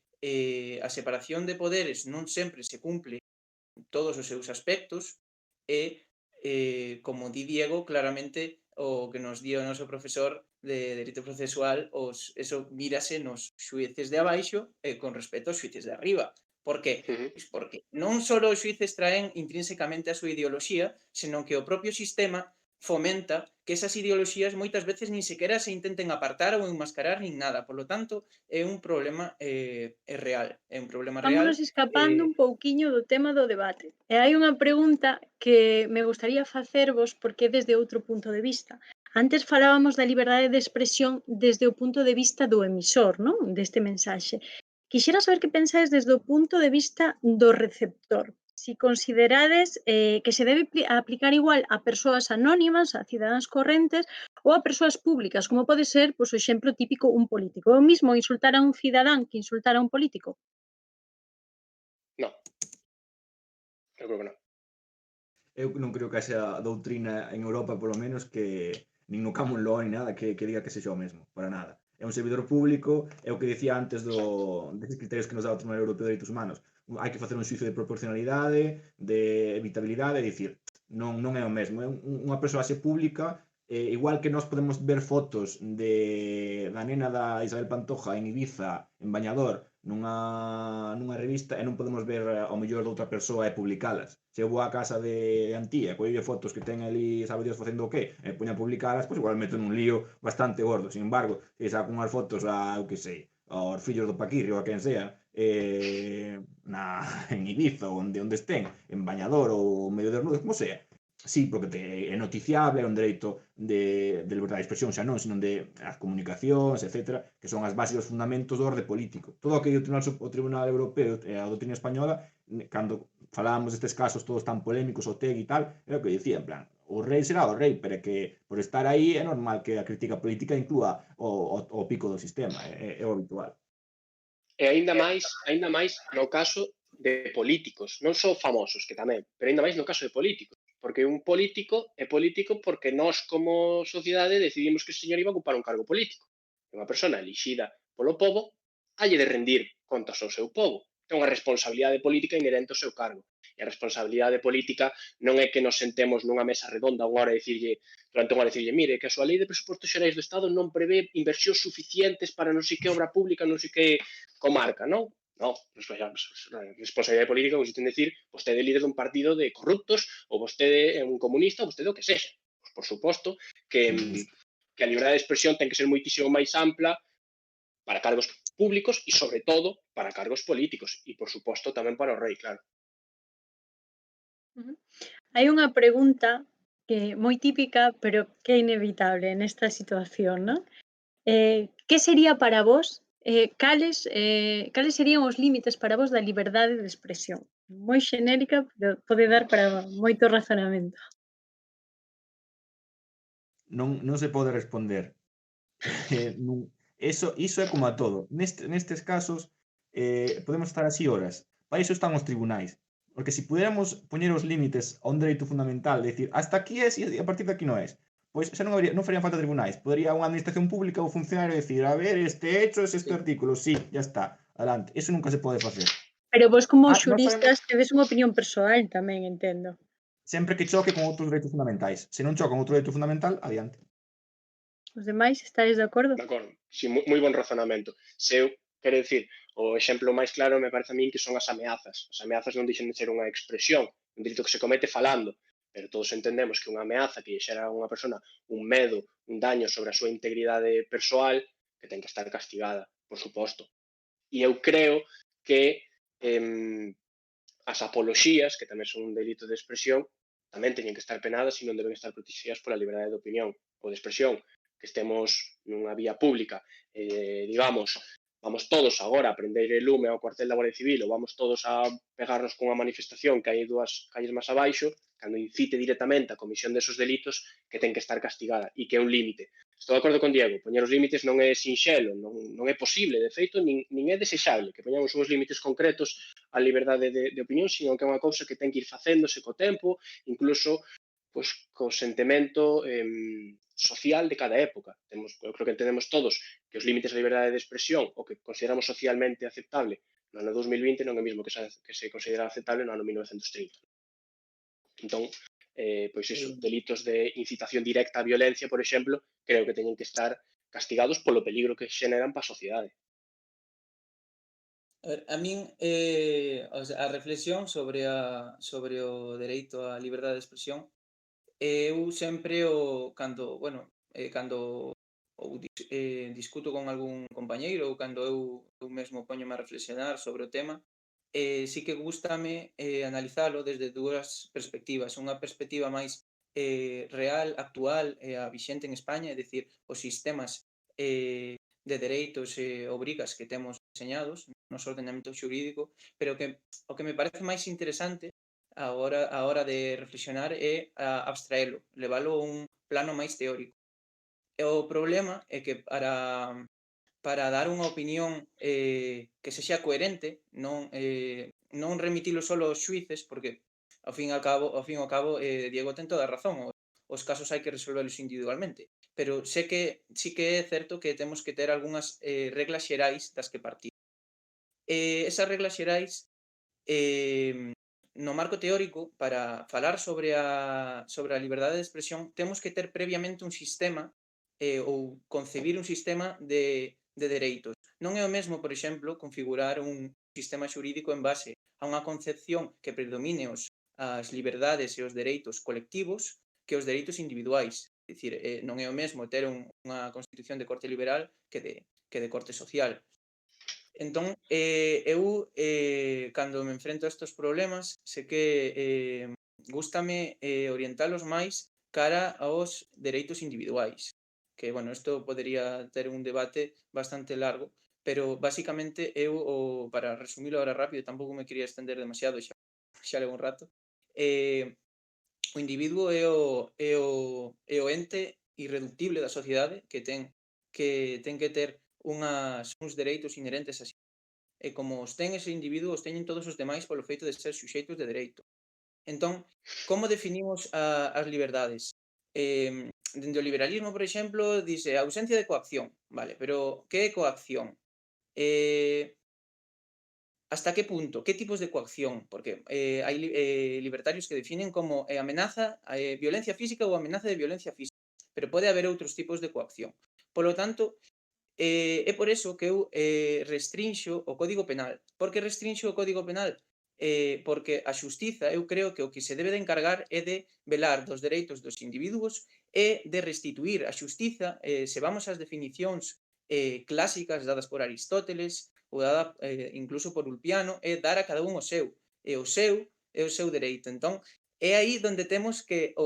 a separación de poderes non sempre se cumple en todos os seus aspectos e, como di Diego, claramente o que nos di o noso profesor de Dereito Procesual, eso mírase nos xuíces de abaixo con respecto aos xuíces de arriba. Por que? Pois porque non só os xuíces traen intrínsecamente a súa ideoloxía, senón que o propio sistema fomenta que esas ideoloxías moitas veces nin sequera se intenten apartar ou enmascarar nin nada. Por lo tanto, é un problema real. É un problema real. Vámonos escapando un pouquiño do tema do debate. E hai unha pregunta que me gustaría facervos porque é desde outro punto de vista. Antes falábamos da liberdade de expresión desde o punto de vista do emisor, non? Deste mensaxe. Quixera saber que pensades desde o punto de vista do receptor. Si considerades que se debe aplicar igual a persoas anónimas, a cidadáns correntes ou a persoas públicas, como pode ser, pois, o exemplo típico, un político. É o mismo insultar a un cidadán que insultar a un político? No, eu creo que non. Eu non creo que haxa doutrina en Europa, polo menos, que nin no common law ni nada que diga que sexa o mesmo, para nada. É un servidor público, é o que dicía antes deses criterios que nos dá o Tribunal Europeo de Dereitos Humanos. Hai que facer un xuicio de proporcionalidade, de evitabilidade, é dicir, non é o mesmo. É unha persoaxe pública, igual que nós podemos ver fotos da nena da Isabel Pantoja en Ibiza, en bañador, nunha revista, e non podemos ver ao mellor de outra persoa e publicalas. Se eu vou á casa de Antía e colle fotos que ten ali, sabe Dios facendo o qué, e poña a publicalas, pois igual meto nun lío bastante gordo. Sin embargo, se saco unhas fotos eu que sei, aos fillos do Paquirri ou a quen sea, en Ibiza ou onde estén, en bañador ou medio desnudo, como sea, sí, porque é noticiable, é un dereito de liberdade de expresión, xa non, sino de as comunicacións, etc., que son as bases dos fundamentos do orde político. Todo o que o Tribunal Europeo e a doutrina española, cando falábamos destes casos todos tan polémicos, o TEG e tal, era o que dicía, en plan, o rei será o rei, pero que por estar aí é normal que a crítica política inclúa o pico do sistema, é o habitual. E aínda máis no caso de políticos, non só famosos, que tamén, pero aínda máis no caso de políticos. Porque un político é político porque nós como sociedade decidimos que ese señor iba a ocupar un cargo político. É unha persona elixida polo pobo, halle de rendir contas ao seu pobo. É unha responsabilidade política inherente ao seu cargo. E a responsabilidade política non é que nos sentemos nunha mesa redonda unha hora e durante unha hora dicirlle, mire, que a súa lei de presupostos xerais do Estado non prevé inversións suficientes para non sei que obra pública, non sei que comarca, non? No, responsabilidade política consiste en decir vostede é líder dun partido de corruptos ou vostede é un comunista ou vostede o que sexa. Pues, por suposto que a liberdade de expresión ten que ser moitísimo máis ampla para cargos públicos e, sobre todo, para cargos políticos e, por suposto, tamén para o rei, claro. Hai unha pregunta que moi típica, pero que é inevitable nesta situación, non? Que sería para vos, cales serían os límites para vos da liberdade de expresión? Moi xenérica, pero pode dar para moito razonamento. Non se pode responder. Iso é como a todo. Nestes casos, podemos estar así horas. Para iso están os tribunais. Porque se pudiéramos poñer os límites a un dereito fundamental, decir, hasta aquí é e a partir de aquí non é, pois xa non farían falta tribunais. Podería unha administración pública ou funcionario decir, a ver, este hecho é este artículo, sí, ya está. adelante. Eso nunca se pode facer. Pero vos como Nós sabemos xuristas tedes unha opinión persoal tamén, entendo. sempre que choque con outros dereitos fundamentais. Se non choca con outro dereito fundamental, adiante. Os demais, estáis de acordo? De acordo. Sí, moi bon razonamento. Se eu, quero dicir, o exemplo máis claro me parece a min que son as ameazas. As ameazas non deixan de ser unha expresión, un delito que se comete falando, pero todos entendemos que unha ameaza que xera a unha persona un medo, un daño sobre a súa integridade persoal, que ten que estar castigada, por suposto. E eu creo que as apoloxías, que tamén son un delito de expresión, tamén teñen que estar penadas e non deben estar protegidas pola liberdade de opinión ou de expresión. Que estemos nunha vía pública, digamos, vamos todos agora a prender el lume ao cuartel da Guardia Civil ou vamos todos a pegarnos cunha manifestación que hai dúas calles máis abaixo, cando incite directamente a comisión desos delitos, que ten que estar castigada e que é un límite. Estou de acordo con Diego, poñer os límites non é sinxelo, non é posible, de feito, nin é desexable que poñamos uns límites concretos á liberdade de opinión, sino que é unha cousa que ten que ir facéndose co tempo, incluso pois, co sentimento social de cada época. Eu creo que entendemos todos que os límites da liberdade de expresión, o que consideramos socialmente aceptable no ano 2020 non é o mesmo que se considera aceptable no ano 1930. Entón, pois iso, delitos de incitación directa á violencia, por exemplo, creo que teñen que estar castigados polo peligro que xeneran para a sociedade. A min, a reflexión sobre o dereito á liberdade de expresión, eu sempre cando discuto con algún compañeiro ou cando eu mesmo poñome a reflexionar sobre o tema, sí que gústame analizalo desde dúas perspectivas. Unha perspectiva máis real, actual, a vixente en España, é dicir, os sistemas de dereitos e obrigas que temos deseñados no noso ordenamento xurídico, pero o que me parece máis interesante a hora de reflexionar é abstraelo, levalo a un plano máis teórico. E o problema é que para dar unha opinión que sexa coherente, non remitilo só aos xuíces, porque ao fin e ao cabo Diego ten toda a razón, os casos hai que resolvelos individualmente, pero sí que é certo que temos que ter algunhas reglas xerais das que partir. Esas reglas xerais no marco teórico, para falar sobre a liberdade de expresión, temos que ter previamente un sistema ou concebir un sistema de dereitos. Non é o mesmo, por exemplo, configurar un sistema xurídico en base a unha concepción que predomine as liberdades e os dereitos colectivos que os dereitos individuais. É dicir, non é o mesmo ter unha constitución de corte liberal que de corte social. Entón, eu, cando me enfrento a estes problemas, sei que gústame orientalos máis cara aos dereitos individuais. Que, bueno, isto podería ter un debate bastante largo, pero basicamente para resumilo ahora rápido, tampouco me quería estender demasiado, xa levo un rato, o individuo é o ente irreductible da sociedade que ten que ter uns dereitos inherentes a si. E como os ten ese individuo, os teñen todos os demais polo feito de ser suxeitos de dereito. Entón, como definimos as liberdades? Dende o liberalismo, por exemplo, dice a ausencia de coacción, vale, pero que é coacción? Hasta que punto? Que tipos de coacción? Porque hai libertarios que definen como amenaza, violencia física ou amenaza de violencia física, pero pode haber outros tipos de coacción. Polo tanto, é por eso que eu restrinxo o Código Penal. Por que restrinxo o Código Penal? Porque a xustiza, eu creo que o que se debe de encargar é de velar dos dereitos dos individuos e de restituir a xustiza, se vamos ás definicións clásicas dadas por Aristóteles ou dada incluso por Ulpiano, é dar a cada un o seu. E o seu é o seu dereito. Entón, é aí onde temos que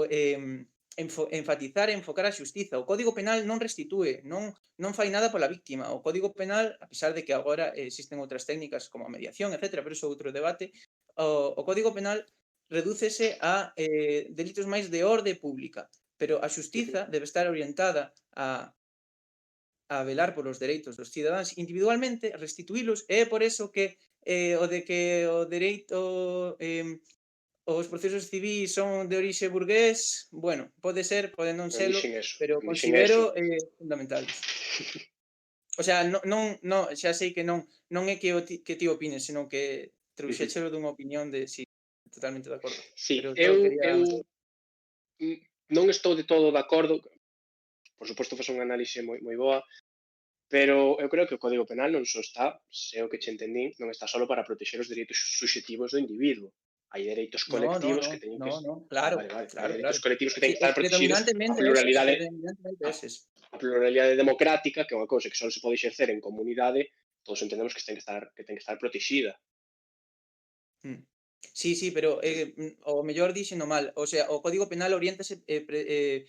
enfatizar e enfocar a xustiza. O Código Penal non restitúe, non fai nada pola víctima. O Código Penal, a pesar de que agora existen outras técnicas como a mediación, etc., pero iso é outro debate, o Código Penal redúcese a delitos máis de orde pública, pero a xustiza debe estar orientada a velar polos dereitos dos cidadáns individualmente, restituílos, e é por eso que o de que o dereito os procesos civís son de orixe burgués, bueno, pode ser, pode non selo, pero considero fundamentales. O sea, xa sei que non é que ti opines, senón que trouxéchelo dunha opinión de si, totalmente de acordo. Sí, Pero só quería... non estou de todo de acordo, por suposto faz unha análise moi boa, pero eu creo que o Código Penal non só está, se o que che entendín, non está solo para protexer os dereitos subxectivos do individuo. Hai dereitos colectivos que teñen que... claro, Vale. claro, Hai dereitos claro. colectivos que Sí, teñen que estar protegidos a pluralidade democrática, que é unha cousa que só se pode exercer en comunidade, todos entendemos que ten que estar protegida. Sí, pero o mellor dixeno mal, o sea, o Código Penal oriéntase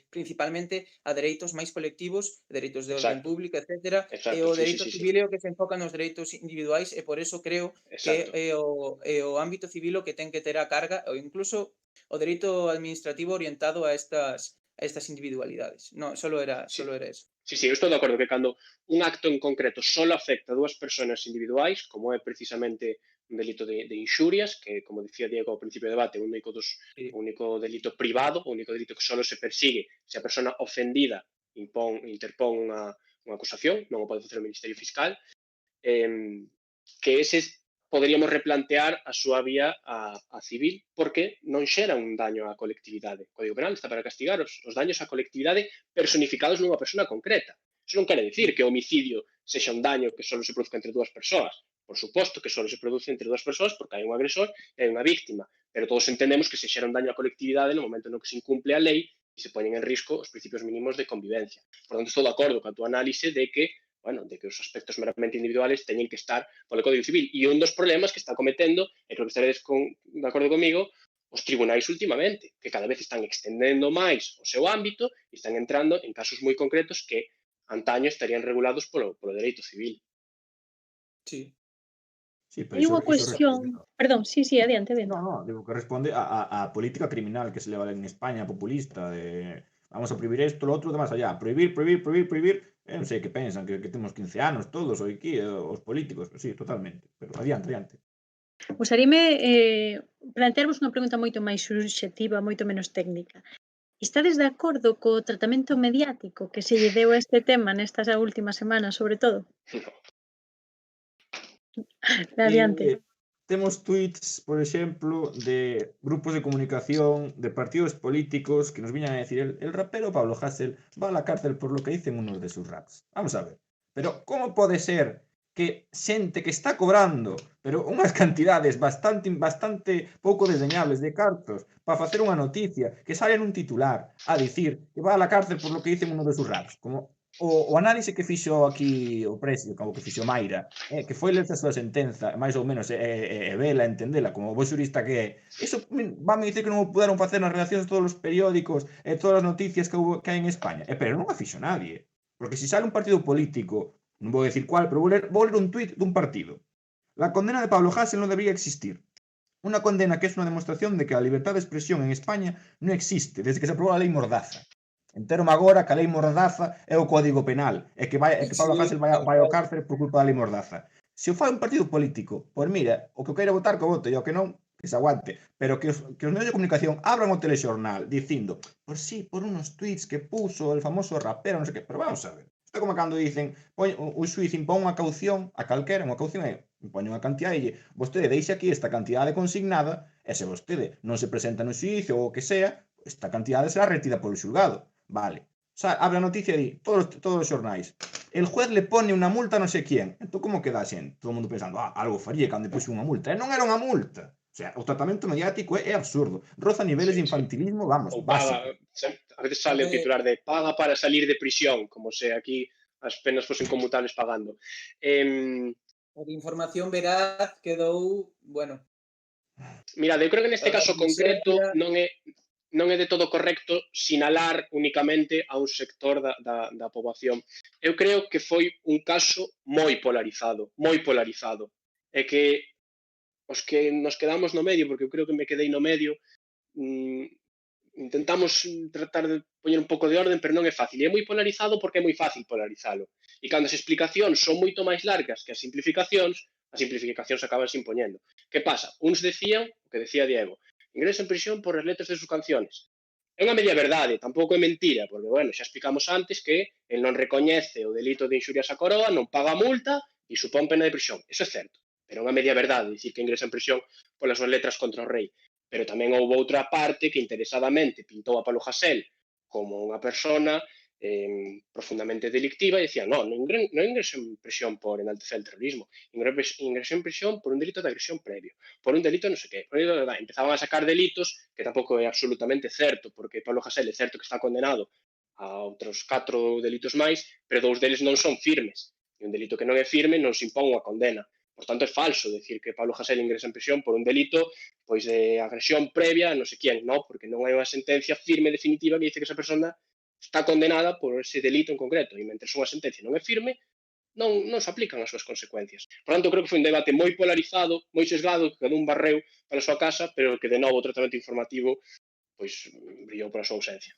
principalmente a dereitos máis colectivos, dereitos de orden pública, etcétera, e o dereito civil é o que se enfoca nos dereitos individuais e por eso creo que é o ámbito civil o que ten que ter a carga, ou incluso o dereito administrativo orientado a estas individualidades. Non, solo era eso. Sí, eu estou de acordo que cando un acto en concreto solo afecta a dúas persoas individuais, como é precisamente un delito de inxurias, que, como dicía Diego ao principio do debate, é o único delito privado, o único delito que solo se persigue se a persona ofendida interpón unha acusación, non o pode facer o Ministerio Fiscal, que eses poderíamos replantear a súa vía a civil, porque non xera un daño á colectividade. O Código Penal está para castigar os daños á colectividade personificados nunha persona concreta. Iso non quere dicir que o homicidio sexa un daño que só se produzca entre dúas persoas. Por suposto que só se produce entre dúas persoas porque hai un agresor e hai unha víctima, pero todos entendemos que se xera un daño á colectividade no momento no que se incumple a lei e se poñen en risco os principios mínimos de convivencia. Por tanto, estou de acordo con a túa análise de que os aspectos meramente individuales teñen que estar polo Código Civil. E un dos problemas que está cometendo, e creo que estaredes de acordo comigo, os tribunais últimamente, que cada vez están extendendo máis o seu ámbito e están entrando en casos moi concretos que antaño estarían regulados polo dereito civil. Sí. Sí, pero Hai unha cuestión... Perdón, sí, adiante. No, digo que responde a política criminal que se leva en España, populista, de vamos a prohibir esto, lo otro, de más allá. Prohibir. Non sei que pensan, que temos 15 anos todos, ou aquí, os políticos. Sí, totalmente. Pero adiante. Gustaríame plantearvos unha pregunta moito máis subxectiva, moito menos técnica. Estades de acordo co tratamento mediático que se lle deu a este tema nestas últimas semanas, sobre todo? Adiante. Temos tweets, por exemplo, de grupos de comunicación, de partidos políticos que nos viñan a decir el rapero Pablo Hasél va a la cárcel por lo que dicen unos de sus raps. Vamos a ver. Pero como pode ser que xente que está cobrando, pero unhas cantidades bastante pouco desdeñables de cartos para facer unha noticia que sale nun titular a dicir que va a la cárcel por lo que dicen unos de sus raps, como o análise que fixo aquí o Presio, como que fixo Maira, que foi lerse a súa sentenza, máis ou menos, vela, entendela, como bo xurista que é, iso vanme dicir que non o puderon facer nas redaccións de todos os periódicos e todas as noticias que hai en España. Pero non a fixo nadie. Porque se sale un partido político, non vou decir cuál, pero vou ler un tuit dun partido. La condena de Pablo Hasél non debería existir. Una condena que es una demostración de que la libertad de expresión en España non existe desde que se aprobou a lei Mordaza. Entérome agora que a lei Mordaza é o Código Penal e que Pablo Hasél vai ao cárcere por culpa da lei Mordaza. Se o fai un partido político, pois mira, o que queira votar que vote e o que non, que se aguante, pero que os medios de comunicación abran o telexornal dicindo, por sí, por unos tweets que puso el famoso rapero, non sei que, pero vamos a ver. Isto é como cando dicen, o xuiz impón unha caución a calquera, unha caución é impón unha cantidade e vostede deixa aquí esta cantidade consignada e se vostede non se presenta no xuicio ou o que sea, esta cantidade será retida polo xulgado. Vale. O sea, abre a noticia e di, todos os xornais. El juez le pone unha multa a non sei quién. Entón, como queda a xente? Todo o mundo pensando, algo faría cando puxo unha multa. E non era unha multa. O sea, o tratamento mediático é absurdo. Roza niveles de infantilismo, vamos, ou paga, básico. a veces sale o titular de paga para salir de prisión, como se aquí as penas fosen conmutables pagando. A información veraz quedou, bueno... Mirad, eu creo que neste caso concreto non é de todo correcto sinalar únicamente a un sector da poboación. Eu creo que foi un caso moi polarizado. É que os que nos quedamos no medio, porque eu creo que me quedei no medio, intentamos tratar de poñer un pouco de orden, pero non é fácil. E é moi polarizado porque é moi fácil polarizalo. E cando as explicacións son moito máis largas que as simplificacións acaban se impoñendo. Que pasa? Uns decían, o que decía Diego, ingresa en prisión por as letras de sus canciones. É unha media verdade, tampouco é mentira, porque, bueno, xa explicamos antes que el non recoñece o delito de inxurias á coroa, non paga a multa e supón pena de prisión. Eso é certo, pero é unha media verdade dicir que ingresa en prisión polas súas letras contra o rei. Pero tamén houve outra parte que interesadamente pintou a Pablo Hasél como unha persona profundamente delictiva e decía, non ingreso en prisión por enaltecer el terrorismo, ingreso en prisión por un delito de agresión previo, por un delito non sei que, empezaban a sacar delitos que tampouco é absolutamente certo, porque Pablo Hasél é certo que está condenado a outros 4 delitos máis, pero 2 deles non son firmes, e un delito que non é firme non se impón unha condena. Por tanto, é falso decir que Pablo Hasél ingresa en prisión por un delito pois de agresión previa a non sei quién, non, porque non hai unha sentencia firme definitiva que dice que esa persona está condenada por ese delito en concreto e mentre unha sentencia non é firme non se aplican as súas consecuencias. Por tanto, creo que foi un debate moi polarizado, moi sesgado, que cada un barreu para a súa casa, pero que de novo o tratamento informativo pois brillou pola súa ausencia.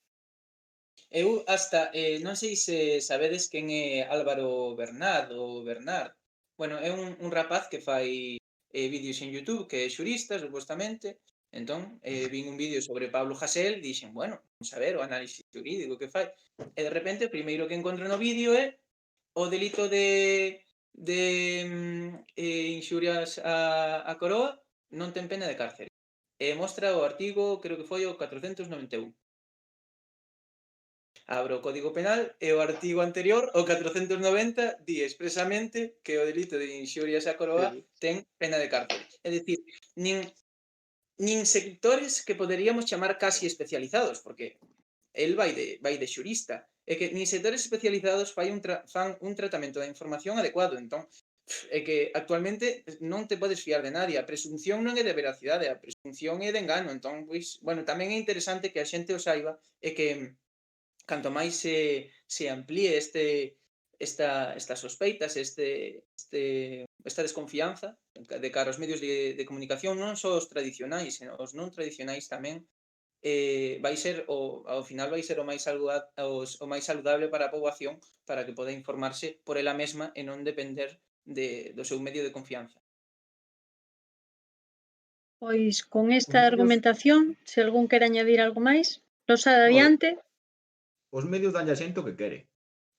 Eu hasta, non sei se sabedes quen é Álvaro Bernard ou Bernard. Bueno, é un rapaz que fai vídeos en YouTube, que é xurista, supostamente. Entón, vin un vídeo sobre Pablo Hasél e dixen, bueno, vamos a ver o análisis jurídico que fai. E de repente, o primeiro que encontro no vídeo é o delito de inxurias á coroa non ten pena de cárcere. E mostra o artigo, creo que foi o 491. Abro o Código Penal e o artigo anterior, o 490, di expresamente que o delito de inxurias á coroa ten pena de cárcere. É dicir, nin sectores que poderíamos chamar casi especializados, porque el vai de xurista, é que nin sectores especializados fan un tratamento da información adecuado. Entón, é que actualmente non te podes fiar de nadie. A presunción non é de veracidade, a presunción é de engano. Entón, pois, bueno, tamén é interesante que a xente o saiba e que canto máis se amplíe estas sospeitas, esta desconfianza de cara aos medios de comunicación, non só os tradicionais, senón os non tradicionais tamén, vai ser ao final vai ser o máis saludable para a poboación para que poda informarse por ela mesma e non depender do seu medio de confianza. Pois con Os esta medios, argumentación, se algún quere añadir algo máis, Rosa, no, adiante. os medios danlle a xente o que quere.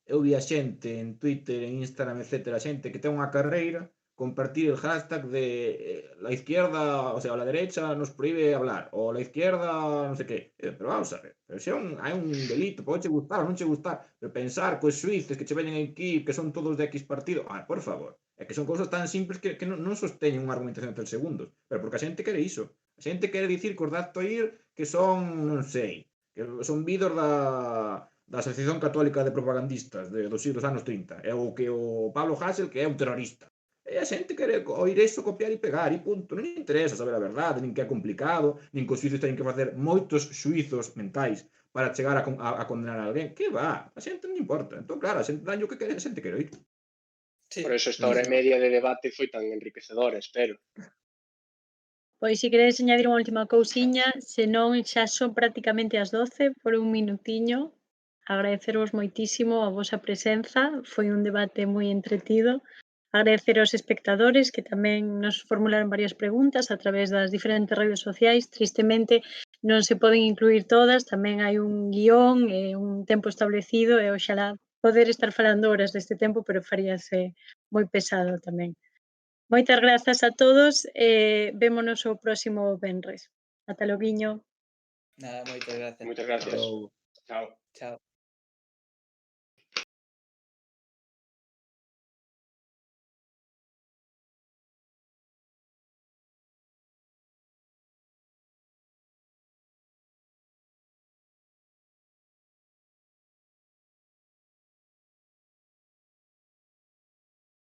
Eu vi a xente en Twitter, en Instagram, etcétera, xente que ten unha carreira compartir el hashtag de la izquierda, o sea, la derecha nos prohíbe hablar, o la izquierda, non sei que. Pero vamos a ver, pero se hai un delito, pode che gustar ou non che gustar, pero pensar que os suíces que che veñen aquí, que son todos de X partido, por favor, é que son cousas tan simples que non sosteñen unha argumentación de 3 segundos, pero porque a xente quere iso. A xente quere dicir que os de Acto Ir que son, non sei, que son vidos da Asociación Católica de Propagandistas dos anos 30, e o que o Pablo Hasél que é un terrorista. E a xente quere oír eso, copiar e pegar, e punto. Non interesa saber a verdade, nin que é complicado, nin que os xuízos teñen que facer moitos xuizos mentais para chegar a condenar a alguén. Que va? A xente non importa. Entón, claro, a xente daño que quere, a xente quere oír. Sí, Por eso esta hora e media de debate foi tan enriquecedora, espero. Pois se queredes añadir unha última cousiña, senón xa son prácticamente as 12, por un minutiño. Agradecervos moitísimo a vosa presenza, foi un debate moi entretido. Agradecer aos espectadores que tamén nos formularon varias preguntas a través das diferentes redes sociais. Tristemente non se poden incluir todas, tamén hai un guión e un tempo establecido e oxalá poder estar falando horas deste tempo, pero faríase moi pesado tamén. Moitas grazas a todos e vémonos o próximo venres. Ata loguiño. nada, moitas gracias. Moitas gracias. Pero Chao. Chao.